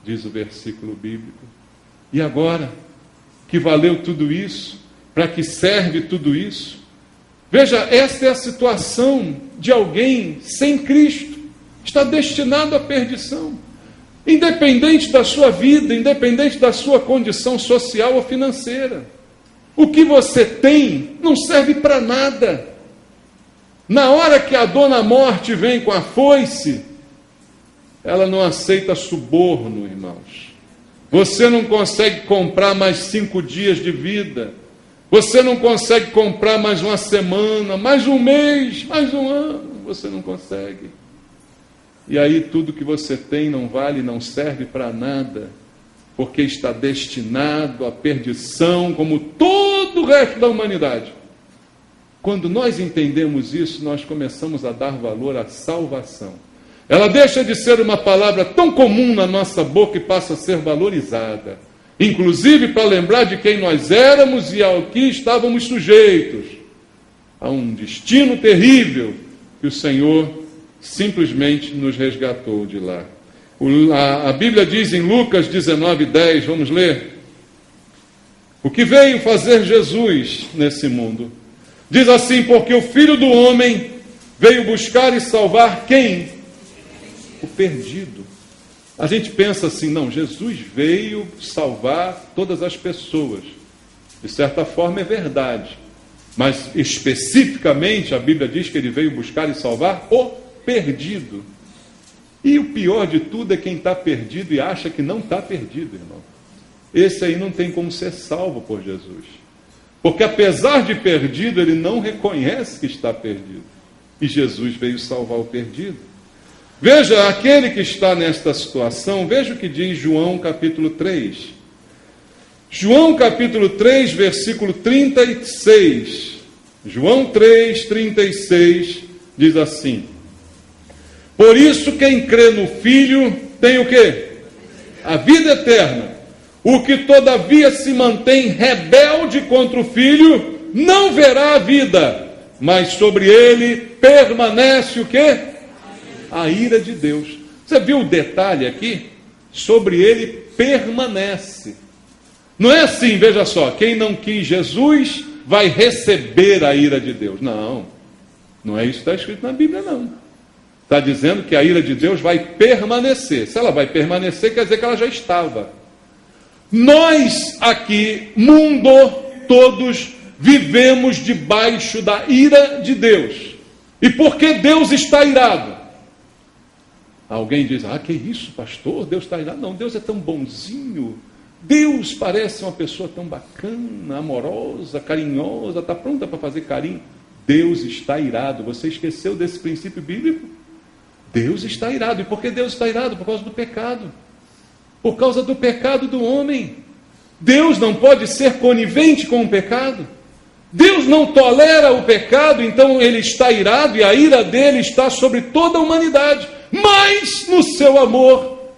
diz o versículo bíblico. E agora, que valeu tudo isso? Para que serve tudo isso? Veja, esta é a situação de alguém sem Cristo. Está destinado à perdição. Independente da sua vida, independente da sua condição social ou financeira. O que você tem não serve para nada. Na hora que a dona morte vem com a foice, ela não aceita suborno, irmãos. Você não consegue comprar mais 5 dias de vida. Você não consegue comprar mais uma semana, mais um mês, mais um ano. Você não consegue. E aí tudo que você tem não vale, não serve para nada, porque está destinado à perdição, como todo o resto da humanidade. Quando nós entendemos isso, nós começamos a dar valor à salvação. Ela deixa de ser uma palavra tão comum na nossa boca e passa a ser valorizada. Inclusive para lembrar de quem nós éramos e ao que estávamos sujeitos. A um destino terrível que o Senhor simplesmente nos resgatou de lá. A Bíblia diz em Lucas 19:10, vamos ler. O que veio fazer Jesus nesse mundo? Diz assim, porque o Filho do Homem veio buscar e salvar quem? O perdido. A gente pensa assim, não, Jesus veio salvar todas as pessoas. De certa forma é verdade. Mas especificamente a Bíblia diz que ele veio buscar e salvar o perdido. E o pior de tudo é quem está perdido e acha que não está perdido, irmão. Esse aí não tem como ser salvo por Jesus. Porque apesar de perdido, ele não reconhece que está perdido. E Jesus veio salvar o perdido. Veja, aquele que está nesta situação, veja o que diz João capítulo 3. João capítulo 3, versículo 36. João 3, 36, diz assim: por isso quem crê no Filho tem o quê? A vida eterna. O que todavia se mantém rebelde contra o Filho, não verá a vida, mas sobre ele permanece o quê? A ira de Deus. Você viu o detalhe aqui? Sobre ele permanece. Não é assim, veja só, quem não quis Jesus vai receber a ira de Deus. Não, não é isso que está escrito na Bíblia, não. Está dizendo que a ira de Deus vai permanecer. Se ela vai permanecer, quer dizer que ela já estava. Nós aqui, mundo, todos, vivemos debaixo da ira de Deus. E por que Deus está irado? Alguém diz, que isso, pastor? Deus está irado? Não, Deus é tão bonzinho. Deus parece uma pessoa tão bacana, amorosa, carinhosa, está pronta para fazer carinho. Deus está irado. Você esqueceu desse princípio bíblico? Deus está irado. E por que Deus está irado? Por causa do pecado. Por causa do pecado do homem. Deus não pode ser conivente com o pecado. Deus não tolera o pecado, então ele está irado e a ira dele está sobre toda a humanidade. Mas, no seu amor,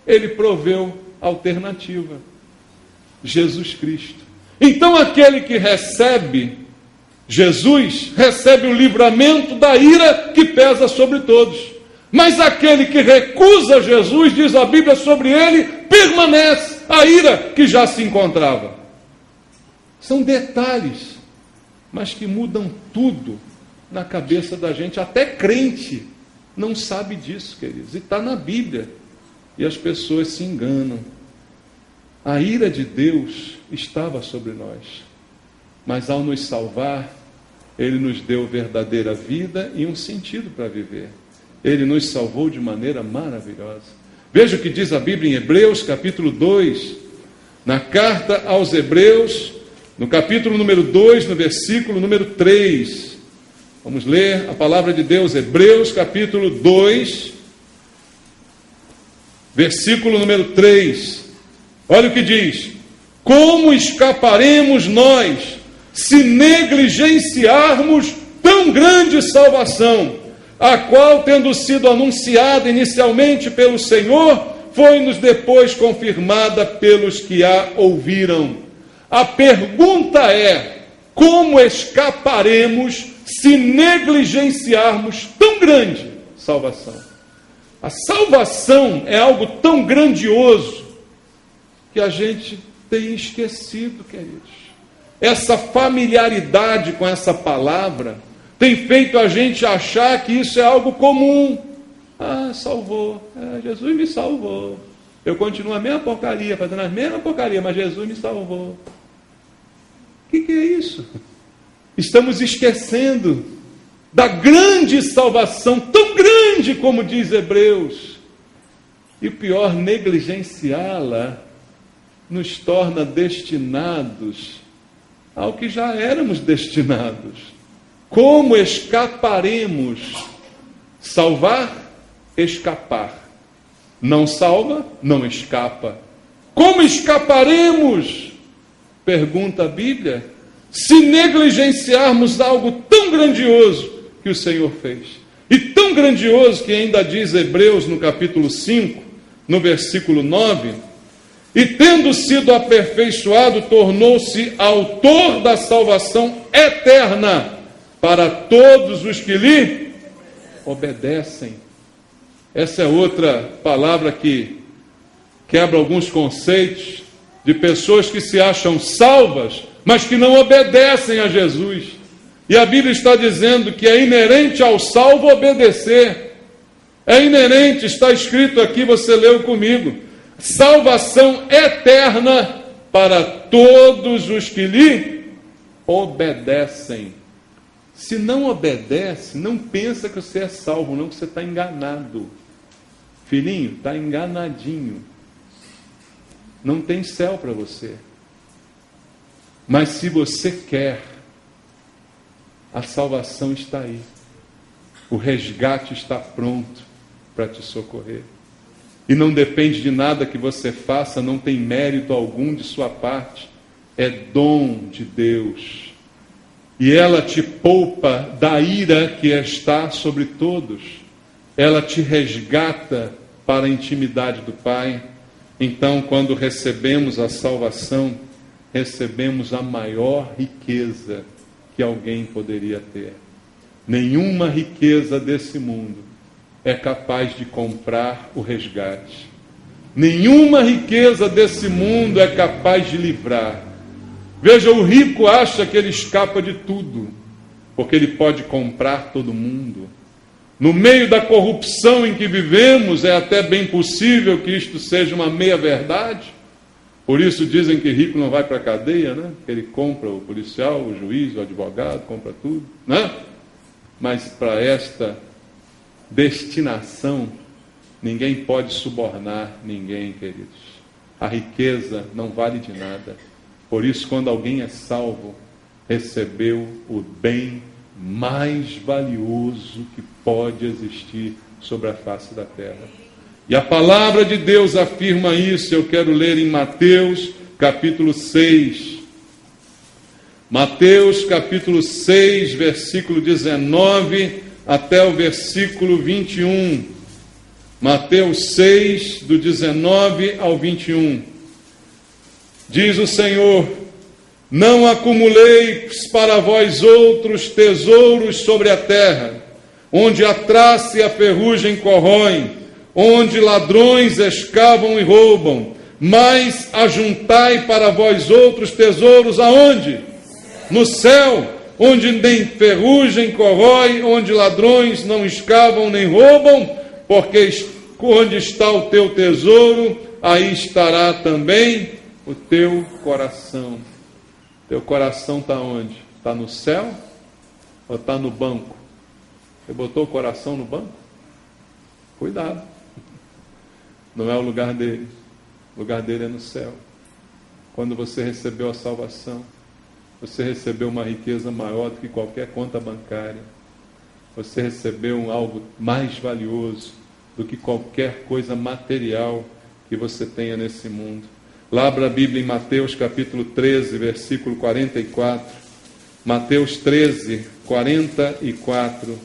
ele proveu alternativa. Jesus Cristo. Então aquele que recebe Jesus, recebe o livramento da ira que pesa sobre todos. Mas aquele que recusa Jesus, diz a Bíblia sobre ele, permanece a ira que já se encontrava. São detalhes, mas que mudam tudo na cabeça da gente. Até crente não sabe disso, queridos. E está na Bíblia. E as pessoas se enganam. A ira de Deus estava sobre nós. Mas ao nos salvar, Ele nos deu verdadeira vida e um sentido para viver. Ele nos salvou de maneira maravilhosa. Veja o que diz a Bíblia em Hebreus, capítulo 2. Na carta aos Hebreus, no capítulo número 2, no versículo número 3. Vamos ler a palavra de Deus, Hebreus, capítulo 2, versículo número 3. Olha o que diz: como escaparemos nós se negligenciarmos tão grande salvação, a qual, tendo sido anunciada inicialmente pelo Senhor, foi-nos depois confirmada pelos que a ouviram. A pergunta é: como escaparemos se negligenciarmos tão grande salvação? A salvação é algo tão grandioso que a gente tem esquecido, queridos. Essa familiaridade com essa palavra tem feito a gente achar que isso é algo comum. Ah, salvou. Jesus me salvou. Eu continuo a mesma porcaria, fazendo a mesma porcaria, mas Jesus me salvou. O que é isso? Estamos esquecendo da grande salvação, tão grande como diz Hebreus. E o pior, negligenciá-la nos torna destinados ao que já éramos destinados. Como escaparemos? Salvar, escapar. Não salva, não escapa. Como escaparemos? Pergunta a Bíblia. Se negligenciarmos algo tão grandioso que o Senhor fez. E tão grandioso que ainda diz Hebreus no capítulo 5, no versículo 9, e tendo sido aperfeiçoado, tornou-se autor da salvação eterna para todos os que lhe obedecem. Essa é outra palavra que quebra alguns conceitos de pessoas que se acham salvas, mas que não obedecem a Jesus. E a Bíblia está dizendo que é inerente ao salvo obedecer. É inerente, está escrito aqui, você leu comigo. Salvação eterna para todos os que lhe obedecem. Se não obedece, não pensa que você é salvo, não, que você está enganado. Filhinho, está enganadinho. Não tem céu para você. Mas se você quer, a salvação está aí. O resgate está pronto para te socorrer. E não depende de nada que você faça, não tem mérito algum de sua parte. É dom de Deus. E ela te poupa da ira que está sobre todos. Ela te resgata para a intimidade do Pai. Então, quando recebemos a salvação, recebemos a maior riqueza que alguém poderia ter. Nenhuma riqueza desse mundo é capaz de comprar o resgate. Nenhuma riqueza desse mundo é capaz de livrar. Veja, o rico acha que ele escapa de tudo, porque ele pode comprar todo mundo. No meio da corrupção em que vivemos, é até bem possível que isto seja uma meia-verdade. Por isso dizem que rico não vai para a cadeia, né? Que ele compra o policial, o juiz, o advogado, compra tudo, né? Mas para esta destinação, ninguém pode subornar ninguém, queridos. A riqueza não vale de nada. Por isso, quando alguém é salvo, recebeu o bem mais valioso que pode existir sobre a face da terra. E a palavra de Deus afirma isso. Eu quero ler em Mateus, capítulo 6. Mateus, capítulo 6, versículo 19 até o versículo 21. Mateus 6, do 19 ao 21. Diz o Senhor: não acumuleis para vós outros tesouros sobre a terra, onde a traça e a ferrugem corroem, onde ladrões escavam e roubam, mas ajuntai para vós outros tesouros aonde? No céu, onde nem ferrugem corrói, onde ladrões não escavam nem roubam, porque onde está o teu tesouro, aí estará também o teu coração. Teu coração está onde? Está no céu ou está no banco? Você botou o coração no banco? Cuidado. Não é o lugar dele. O lugar dele é no céu. Quando você recebeu a salvação, você recebeu uma riqueza maior do que qualquer conta bancária. Você recebeu algo mais valioso do que qualquer coisa material que você tenha nesse mundo. Lá abra a Bíblia em Mateus capítulo 13, versículo 44. Mateus 13, 44.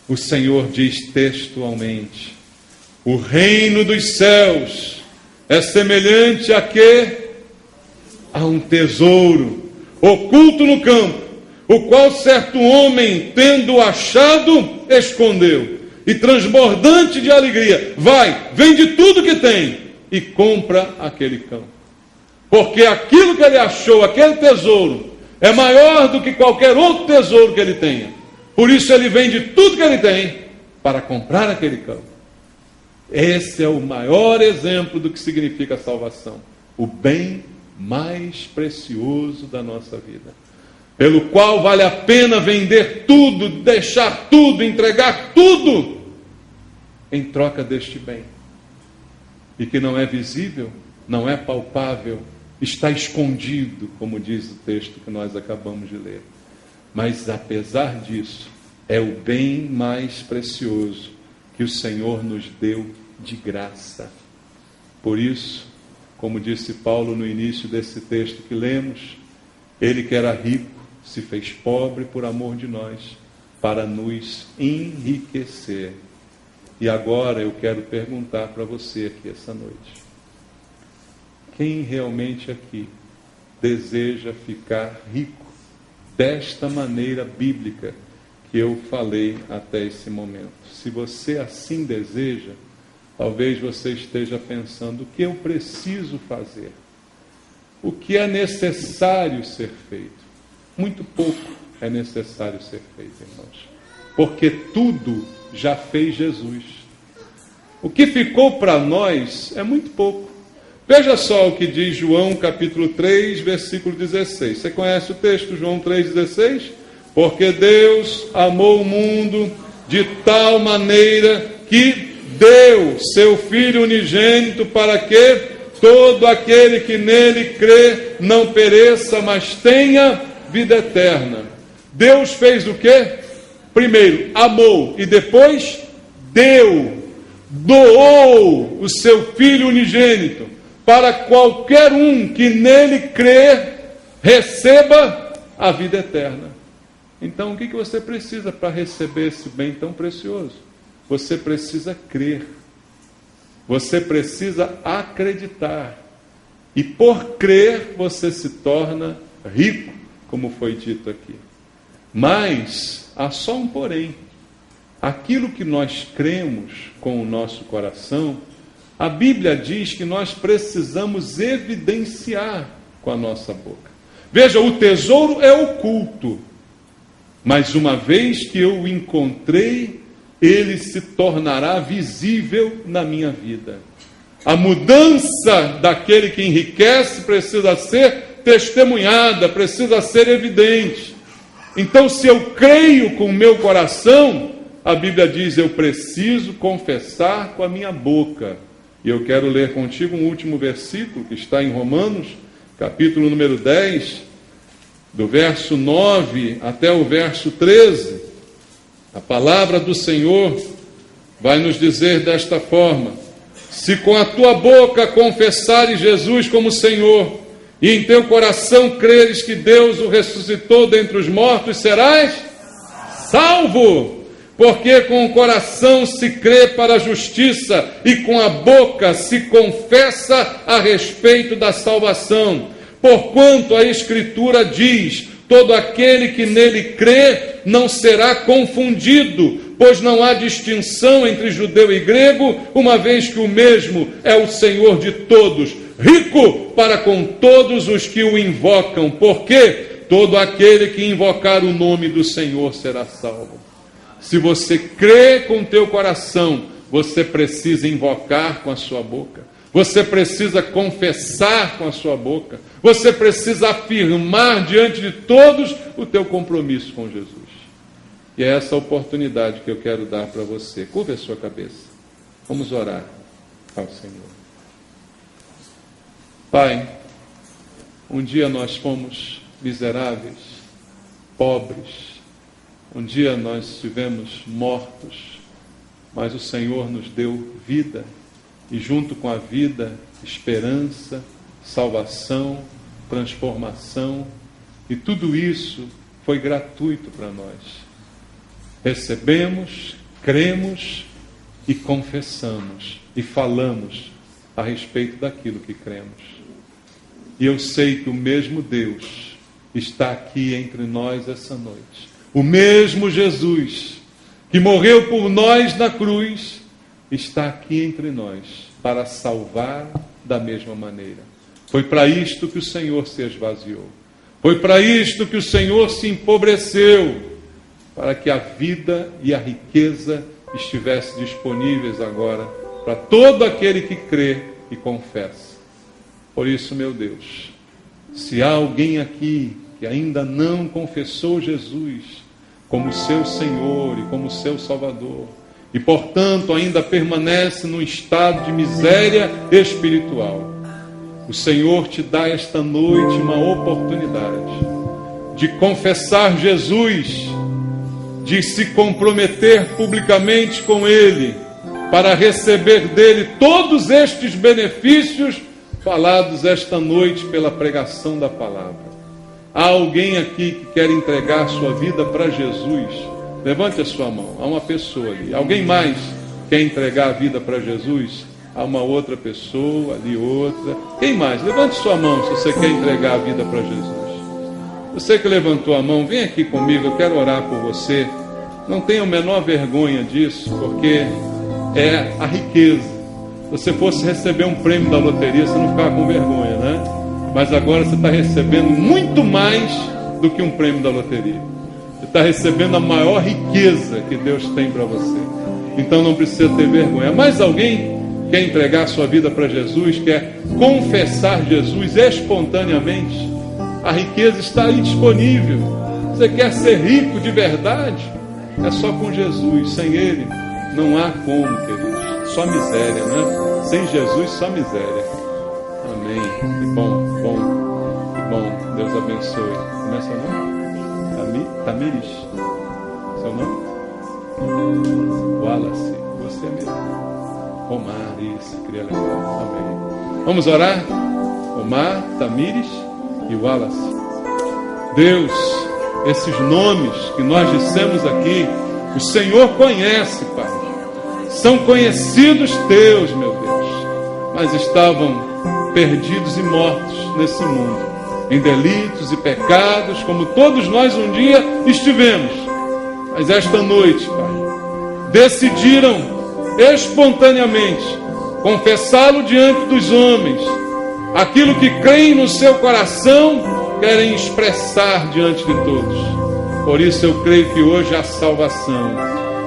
O Senhor diz textualmente: o reino dos céus é semelhante a quê? A um tesouro oculto no campo, o qual certo homem, tendo achado, escondeu. E transbordante de alegria, vai, vende tudo que tem e compra aquele campo. Porque aquilo que ele achou, aquele tesouro, é maior do que qualquer outro tesouro que ele tenha. Por isso ele vende tudo que ele tem para comprar aquele campo. Esse é o maior exemplo do que significa a salvação. O bem mais precioso da nossa vida. Pelo qual vale a pena vender tudo, deixar tudo, entregar tudo em troca deste bem. E que não é visível, não é palpável, está escondido, como diz o texto que nós acabamos de ler. Mas apesar disso, é o bem mais precioso que o Senhor nos deu de graça. Por isso, como disse Paulo no início desse texto que lemos, ele que era rico se fez pobre por amor de nós, para nos enriquecer. E agora eu quero perguntar para você aqui essa noite: quem realmente aqui deseja ficar rico desta maneira bíblica que eu falei até esse momento? Se você assim deseja, talvez você esteja pensando: o que eu preciso fazer? O que é necessário ser feito? Muito pouco é necessário ser feito, irmãos. Porque tudo já fez Jesus. O que ficou para nós é muito pouco. Veja só o que diz João capítulo 3, versículo 16. Você conhece o texto, João 3,16? Porque Deus amou o mundo de tal maneira que deu seu Filho unigênito, para que todo aquele que nele crê não pereça, mas tenha vida eterna. Deus fez o quê? Primeiro, amou, e depois deu, doou o seu Filho unigênito, para qualquer um que nele crê, receba a vida eterna. Então, o que você precisa para receber esse bem tão precioso? Você precisa crer. Você precisa acreditar. E por crer, você se torna rico, como foi dito aqui. Mas há só um porém. Aquilo que nós cremos com o nosso coração, a Bíblia diz que nós precisamos evidenciar com a nossa boca. Veja, o tesouro é oculto, mas uma vez que eu o encontrei, ele se tornará visível na minha vida. A mudança daquele que enriquece precisa ser testemunhada, precisa ser evidente. Então, se eu creio com o meu coração, a Bíblia diz: eu preciso confessar com a minha boca. E eu quero ler contigo um último versículo que está em Romanos, capítulo número 10, do verso 9 até o verso 13. A palavra do Senhor vai nos dizer desta forma: se com a tua boca confessares Jesus como Senhor, e em teu coração creres que Deus o ressuscitou dentre os mortos, serás salvo. Porque com o coração se crê para a justiça, e com a boca se confessa a respeito da salvação. Porquanto a Escritura diz: todo aquele que nele crê não será confundido, pois não há distinção entre judeu e grego, uma vez que o mesmo é o Senhor de todos, rico para com todos os que o invocam, porque todo aquele que invocar o nome do Senhor será salvo. Se você crê com teu coração, você precisa invocar com a sua boca. Você precisa confessar com a sua boca. Você precisa afirmar diante de todos o teu compromisso com Jesus. E é essa oportunidade que eu quero dar para você. Curva a sua cabeça. Vamos orar ao Senhor. Pai, um dia nós fomos miseráveis, pobres. Um dia nós estivemos mortos, mas o Senhor nos deu vida. E junto com a vida, esperança, salvação, transformação. E tudo isso foi gratuito para nós. Recebemos, cremos e confessamos. E falamos a respeito daquilo que cremos. E eu sei que o mesmo Deus está aqui entre nós essa noite. O mesmo Jesus que morreu por nós na cruz está aqui entre nós para salvar da mesma maneira. Foi para isto que o Senhor se esvaziou. Foi para isto que o Senhor se empobreceu, para que a vida e a riqueza estivessem disponíveis agora para todo aquele que crê e confessa. Por isso, meu Deus, se há alguém aqui que ainda não confessou Jesus como seu Senhor e como seu Salvador, e portanto ainda permanece num estado de miséria espiritual, o Senhor te dá esta noite uma oportunidade de confessar Jesus, de se comprometer publicamente com Ele, para receber dele todos estes benefícios falados esta noite pela pregação da palavra. Há alguém aqui que quer entregar sua vida para Jesus? Levante a sua mão. Há uma pessoa ali. Alguém mais quer entregar a vida para Jesus? Há uma outra pessoa, ali outra. Quem mais? Levante sua mão se você quer entregar a vida para Jesus. Você que levantou a mão, vem aqui comigo, eu quero orar por você. Não tenha a menor vergonha disso, porque é a riqueza. Se você fosse receber um prêmio da loteria, você não ficava com vergonha, né? Mas agora você está recebendo muito mais do que um prêmio da loteria. Você está recebendo a maior riqueza que Deus tem para você. Então não precisa ter vergonha. Mas alguém quer entregar sua vida para Jesus, quer confessar Jesus espontaneamente? A riqueza está aí disponível. Você quer ser rico de verdade? É só com Jesus. Sem Ele não há como, queridos. Só miséria, né? Sem Jesus, só miséria. Amém. Que bom, que bom. Deus abençoe. Como é seu nome? Tamires. Seu nome? Wallace. Você mesmo. Omar, isso. Queria lembrar. Amém. Vamos orar? Omar, Tamires e Wallace. Deus, esses nomes que nós dissemos aqui, o Senhor conhece, Pai. São conhecidos teus, meu Deus, mas estavam perdidos e mortos nesse mundo, em delitos e pecados, como todos nós um dia estivemos. Mas esta noite, Pai, decidiram espontaneamente confessá-lo diante dos homens. Aquilo que creem no seu coração, querem expressar diante de todos. Por isso eu creio que hoje há salvação.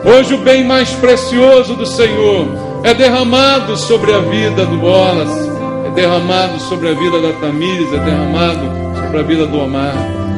Hoje o bem mais precioso do Senhor é derramado sobre a vida do Wallace, é derramado sobre a vida da Tamires, é derramado sobre a vida do Omar.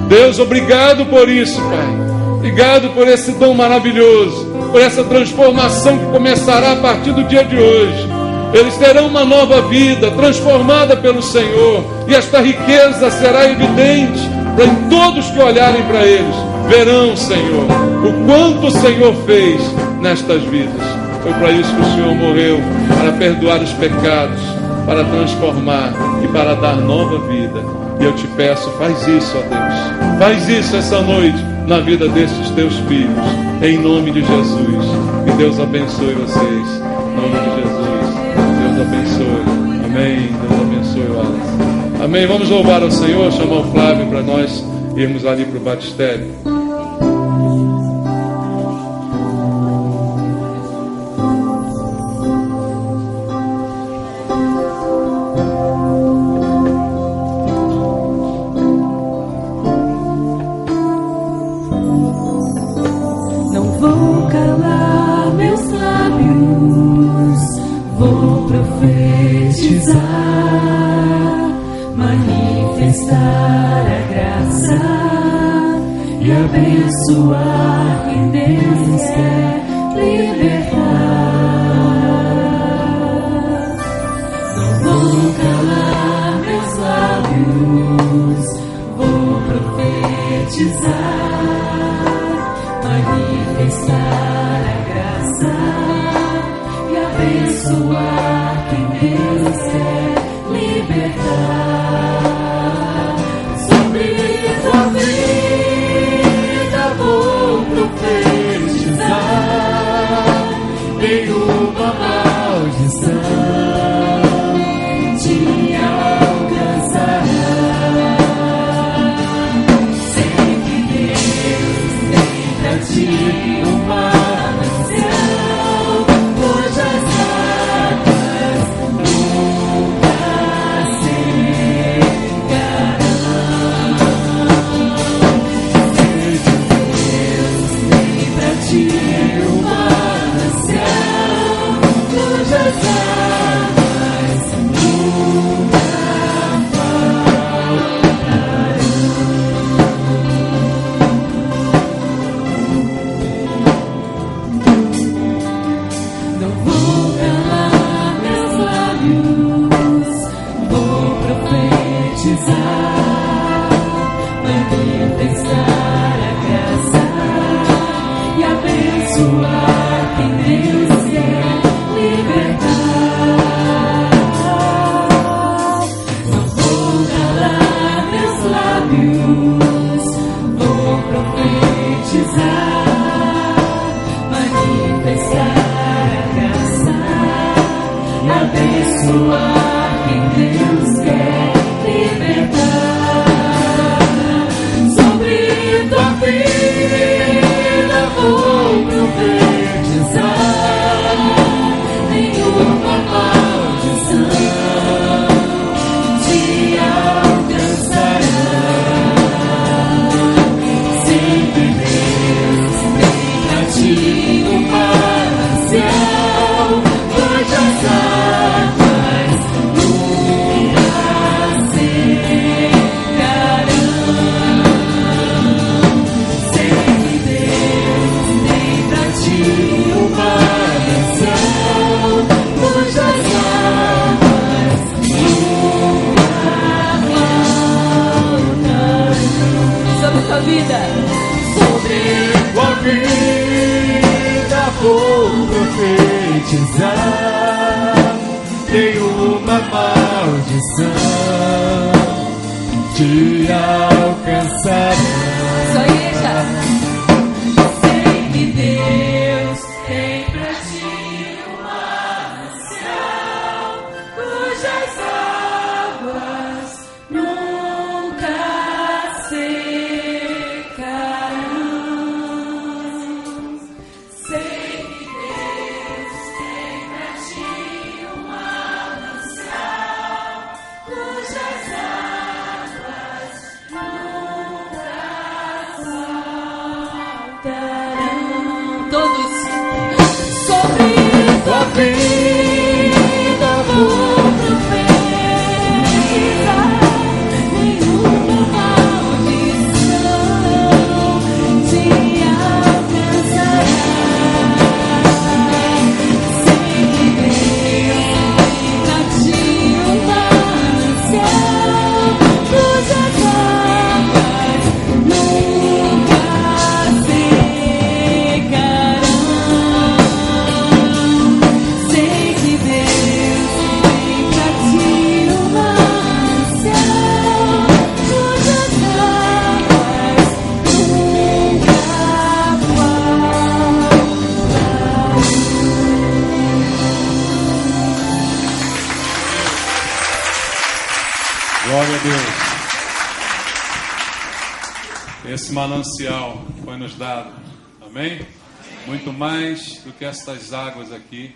Deus, obrigado por isso, Pai. Obrigado por esse dom maravilhoso, por essa transformação que começará a partir do dia de hoje. Eles terão uma nova vida transformada pelo Senhor, e esta riqueza será evidente para todos que olharem para eles. Verão, Senhor, o quanto o Senhor fez nestas vidas. Foi para isso que o Senhor morreu, para perdoar os pecados, para transformar e para dar nova vida. E eu te peço, faz isso, ó Deus. Faz isso essa noite na vida desses teus filhos, em nome de Jesus. Que Deus abençoe vocês, em nome de Jesus. Deus abençoe. Amém. Deus abençoe, Wallace. Amém. Vamos louvar ao Senhor, chamar o Flávio para nós irmos ali para o batistério. manifestar a graça e abençoar quem Deus quer libertar. Não vou calar meus lábios, vou profetizar, manifestar a graça e abençoar quem Deus quer libertar. Sobre tua vida vou profetizar, nenhuma maldição te alcançará. Sei que Deus tem pra ti uma manancial, cujas águas nunca secarão. Sei que Deus tem pra ti uma manancial, cujas águas nunca não vou calar meus lábios, vou profetizar, manifestar a graça e abençoar quem Deus quer libertar. Não vou calar meus lábios, vou profetizar, manifestar e abençoar quem Deus quer libertar. Sobre tua vida vou profetizar, nenhuma maldição te alcançará. Sempre Deus tem pra ti uma manancial, cujas águas nunca secarão. Sei que Deus tem pra ti uma manancial, cujas águas nunca faltarão. Sobre tua vida, sobre tua vida vou profetizar, nenhuma maldição te alcançará. Só igreja. Sei que Deus tem pra ti uma manancial, cujas águas nunca secarão. Sei que Deus tem pra ti uma manancial, cujas águas nunca faltarão. Todos sobre tua vida vou profetizar, nenhuma maldição te alcançará. Sei que Deus tem pra ti uma manancial, cujas águas nunca secarão. Sei que Deus tem pra ti uma manancial, cujas águas nunca Glória a Deus. Esse manancial foi nos dado. Amém? Muito mais do que estas águas aqui,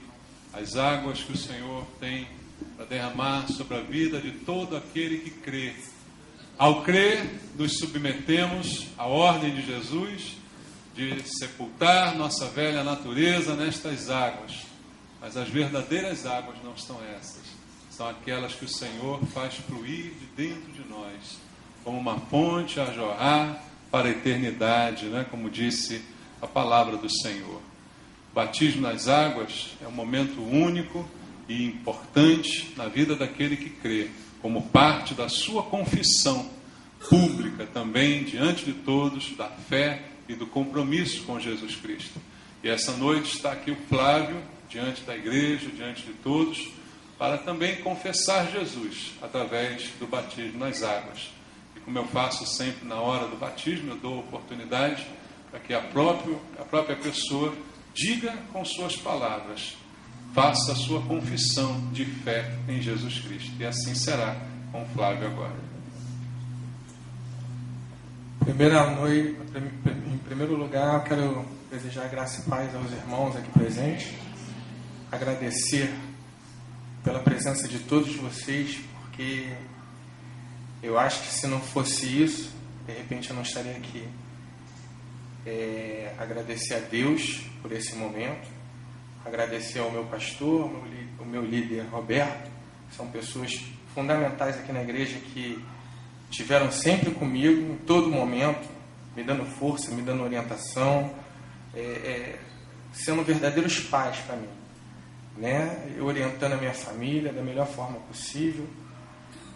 as águas que o Senhor tem para derramar sobre a vida de todo aquele que crê. Ao crer, nos submetemos à ordem de Jesus de sepultar nossa velha natureza nestas águas. Mas as verdadeiras águas não são essas. São aquelas que o Senhor faz fluir de dentro de nós. como uma fonte a jorrar para a eternidade, né? Como disse a palavra do Senhor. O batismo nas águas é um momento único e importante na vida daquele que crê, como parte da sua confissão pública também, diante de todos, da fé e do compromisso com Jesus Cristo. E essa noite está aqui o Flávio, diante da igreja, diante de todos, para também confessar Jesus, através do batismo nas águas. E como eu faço sempre na hora do batismo, eu dou oportunidade para que a própria pessoa diga com suas palavras, faça a sua confissão de fé em Jesus Cristo. E assim será com o Flávio agora. Em primeiro lugar, eu quero desejar graça e paz aos irmãos aqui presentes, agradecer pela presença de todos vocês, porque eu acho que se não fosse isso, de repente eu não estaria aqui. Agradecer a Deus por esse momento, agradecer ao meu pastor, o meu líder Roberto, que são pessoas fundamentais aqui na igreja que estiveram sempre comigo, em todo momento, me dando força, me dando orientação, sendo verdadeiros pais para mim, né? Orientando a minha família da melhor forma possível.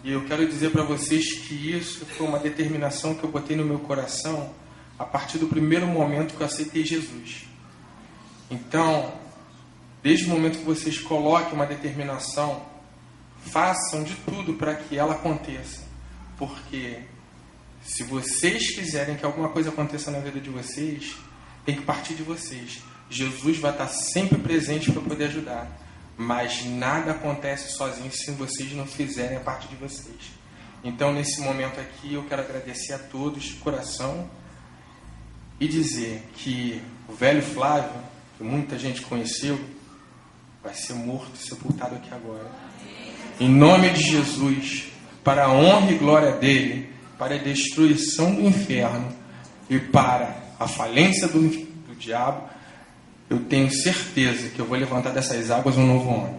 E eu quero dizer para vocês que isso foi uma determinação que eu botei no meu coração a partir do primeiro momento que eu aceitei Jesus. Então, desde o momento que vocês coloquem uma determinação, façam de tudo para que ela aconteça. Porque se vocês quiserem que alguma coisa aconteça na vida de vocês, tem que partir de vocês. Jesus vai estar sempre presente para poder ajudar. Mas nada acontece sozinho se vocês não fizerem a parte de vocês. Então, nesse momento aqui, eu quero agradecer a todos de coração e dizer que o velho Flávio, que muita gente conheceu, vai ser morto e sepultado aqui agora. Em nome de Jesus, para a honra e glória dele, para a destruição do inferno e para a falência do diabo, eu tenho certeza que eu vou levantar dessas águas um novo homem.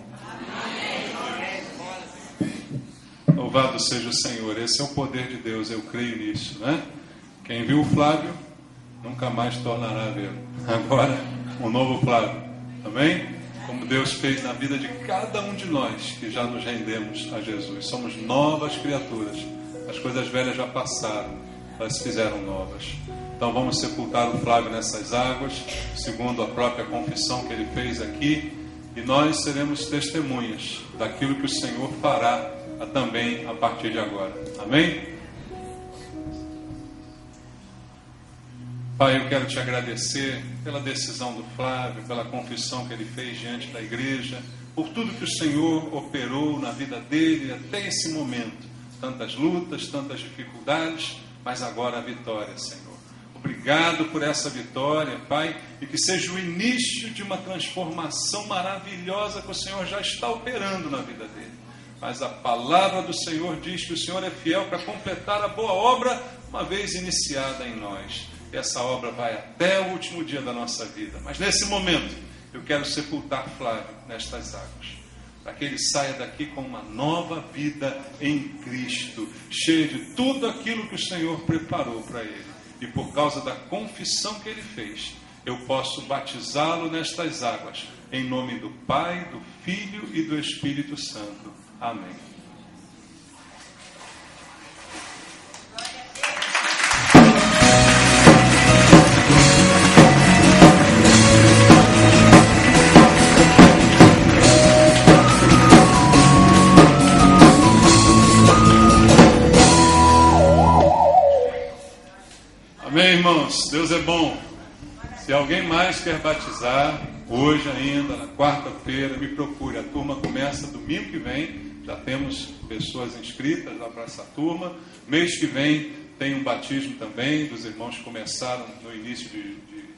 Louvado seja o Senhor, esse é o poder de Deus, eu creio nisso, né? Quem viu o Flávio, nunca mais tornará a vê-lo. Agora, um novo Flávio, amém? Como Deus fez na vida de cada um de nós que já nos rendemos a Jesus. Somos novas criaturas, as coisas velhas já passaram, elas se fizeram novas. Então vamos sepultar o Flávio nessas águas, segundo a própria confissão que ele fez aqui, e nós seremos testemunhas daquilo que o Senhor fará também a partir de agora. Amém? Pai, eu quero te agradecer pela decisão do Flávio, pela confissão que ele fez diante da igreja, por tudo que o Senhor operou na vida dele até esse momento. Tantas lutas, tantas dificuldades, mas agora a vitória, Senhor. Obrigado por essa vitória, Pai, e que seja o início de uma transformação maravilhosa que o Senhor já está operando na vida dele. Mas a palavra do Senhor diz que o Senhor é fiel para completar a boa obra uma vez iniciada em nós. E essa obra vai até o último dia da nossa vida. Mas nesse momento, eu quero sepultar Flávio nestas águas, para que ele saia daqui com uma nova vida em Cristo, cheio de tudo aquilo que o Senhor preparou para ele. E por causa da confissão que ele fez, eu posso batizá-lo nestas águas, em nome do Pai, do Filho e do Espírito Santo. Amém. Amém, irmãos? Deus é bom. Se alguém mais quer batizar, hoje ainda, na quarta-feira, me procure. A turma começa domingo que vem. Já temos pessoas inscritas lá para essa turma. Mês que vem tem um batismo também, dos irmãos que começaram no início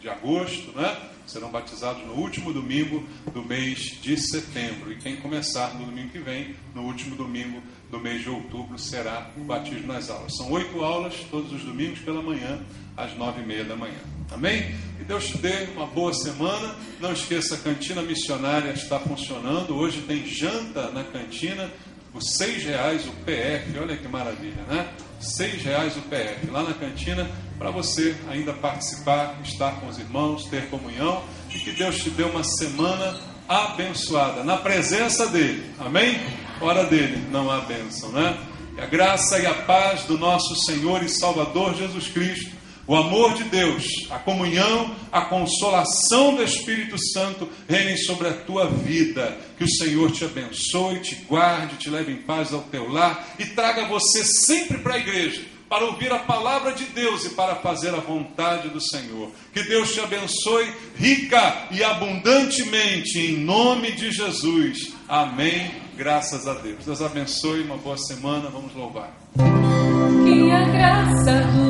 de agosto, né? Serão batizados no último domingo do mês de setembro. E quem começar no domingo que vem, no último domingo do mês de outubro, será o batismo nas aulas. São 8 aulas, todos os domingos pela manhã, às 9h30 da manhã. Amém? E Deus te dê uma boa semana. Não esqueça, a cantina missionária está funcionando. Hoje tem janta na cantina. por R$6 o PF, olha que maravilha, né? R$6 o PF, lá na cantina, para você ainda participar, estar com os irmãos, ter comunhão, e que Deus te dê uma semana abençoada, na presença dEle, amém? Fora dEle não há bênção, né? E a graça e a paz do nosso Senhor e Salvador Jesus Cristo, o amor de Deus, a comunhão, a consolação do Espírito Santo reinem sobre a tua vida. Que o Senhor te abençoe, te guarde, te leve em paz ao teu lar e traga você sempre para a igreja, para ouvir a palavra de Deus e para fazer a vontade do Senhor. Que Deus te abençoe rica e abundantemente, em nome de Jesus. Amém. Graças a Deus. Deus abençoe, uma boa semana. Vamos louvar. Que a graça do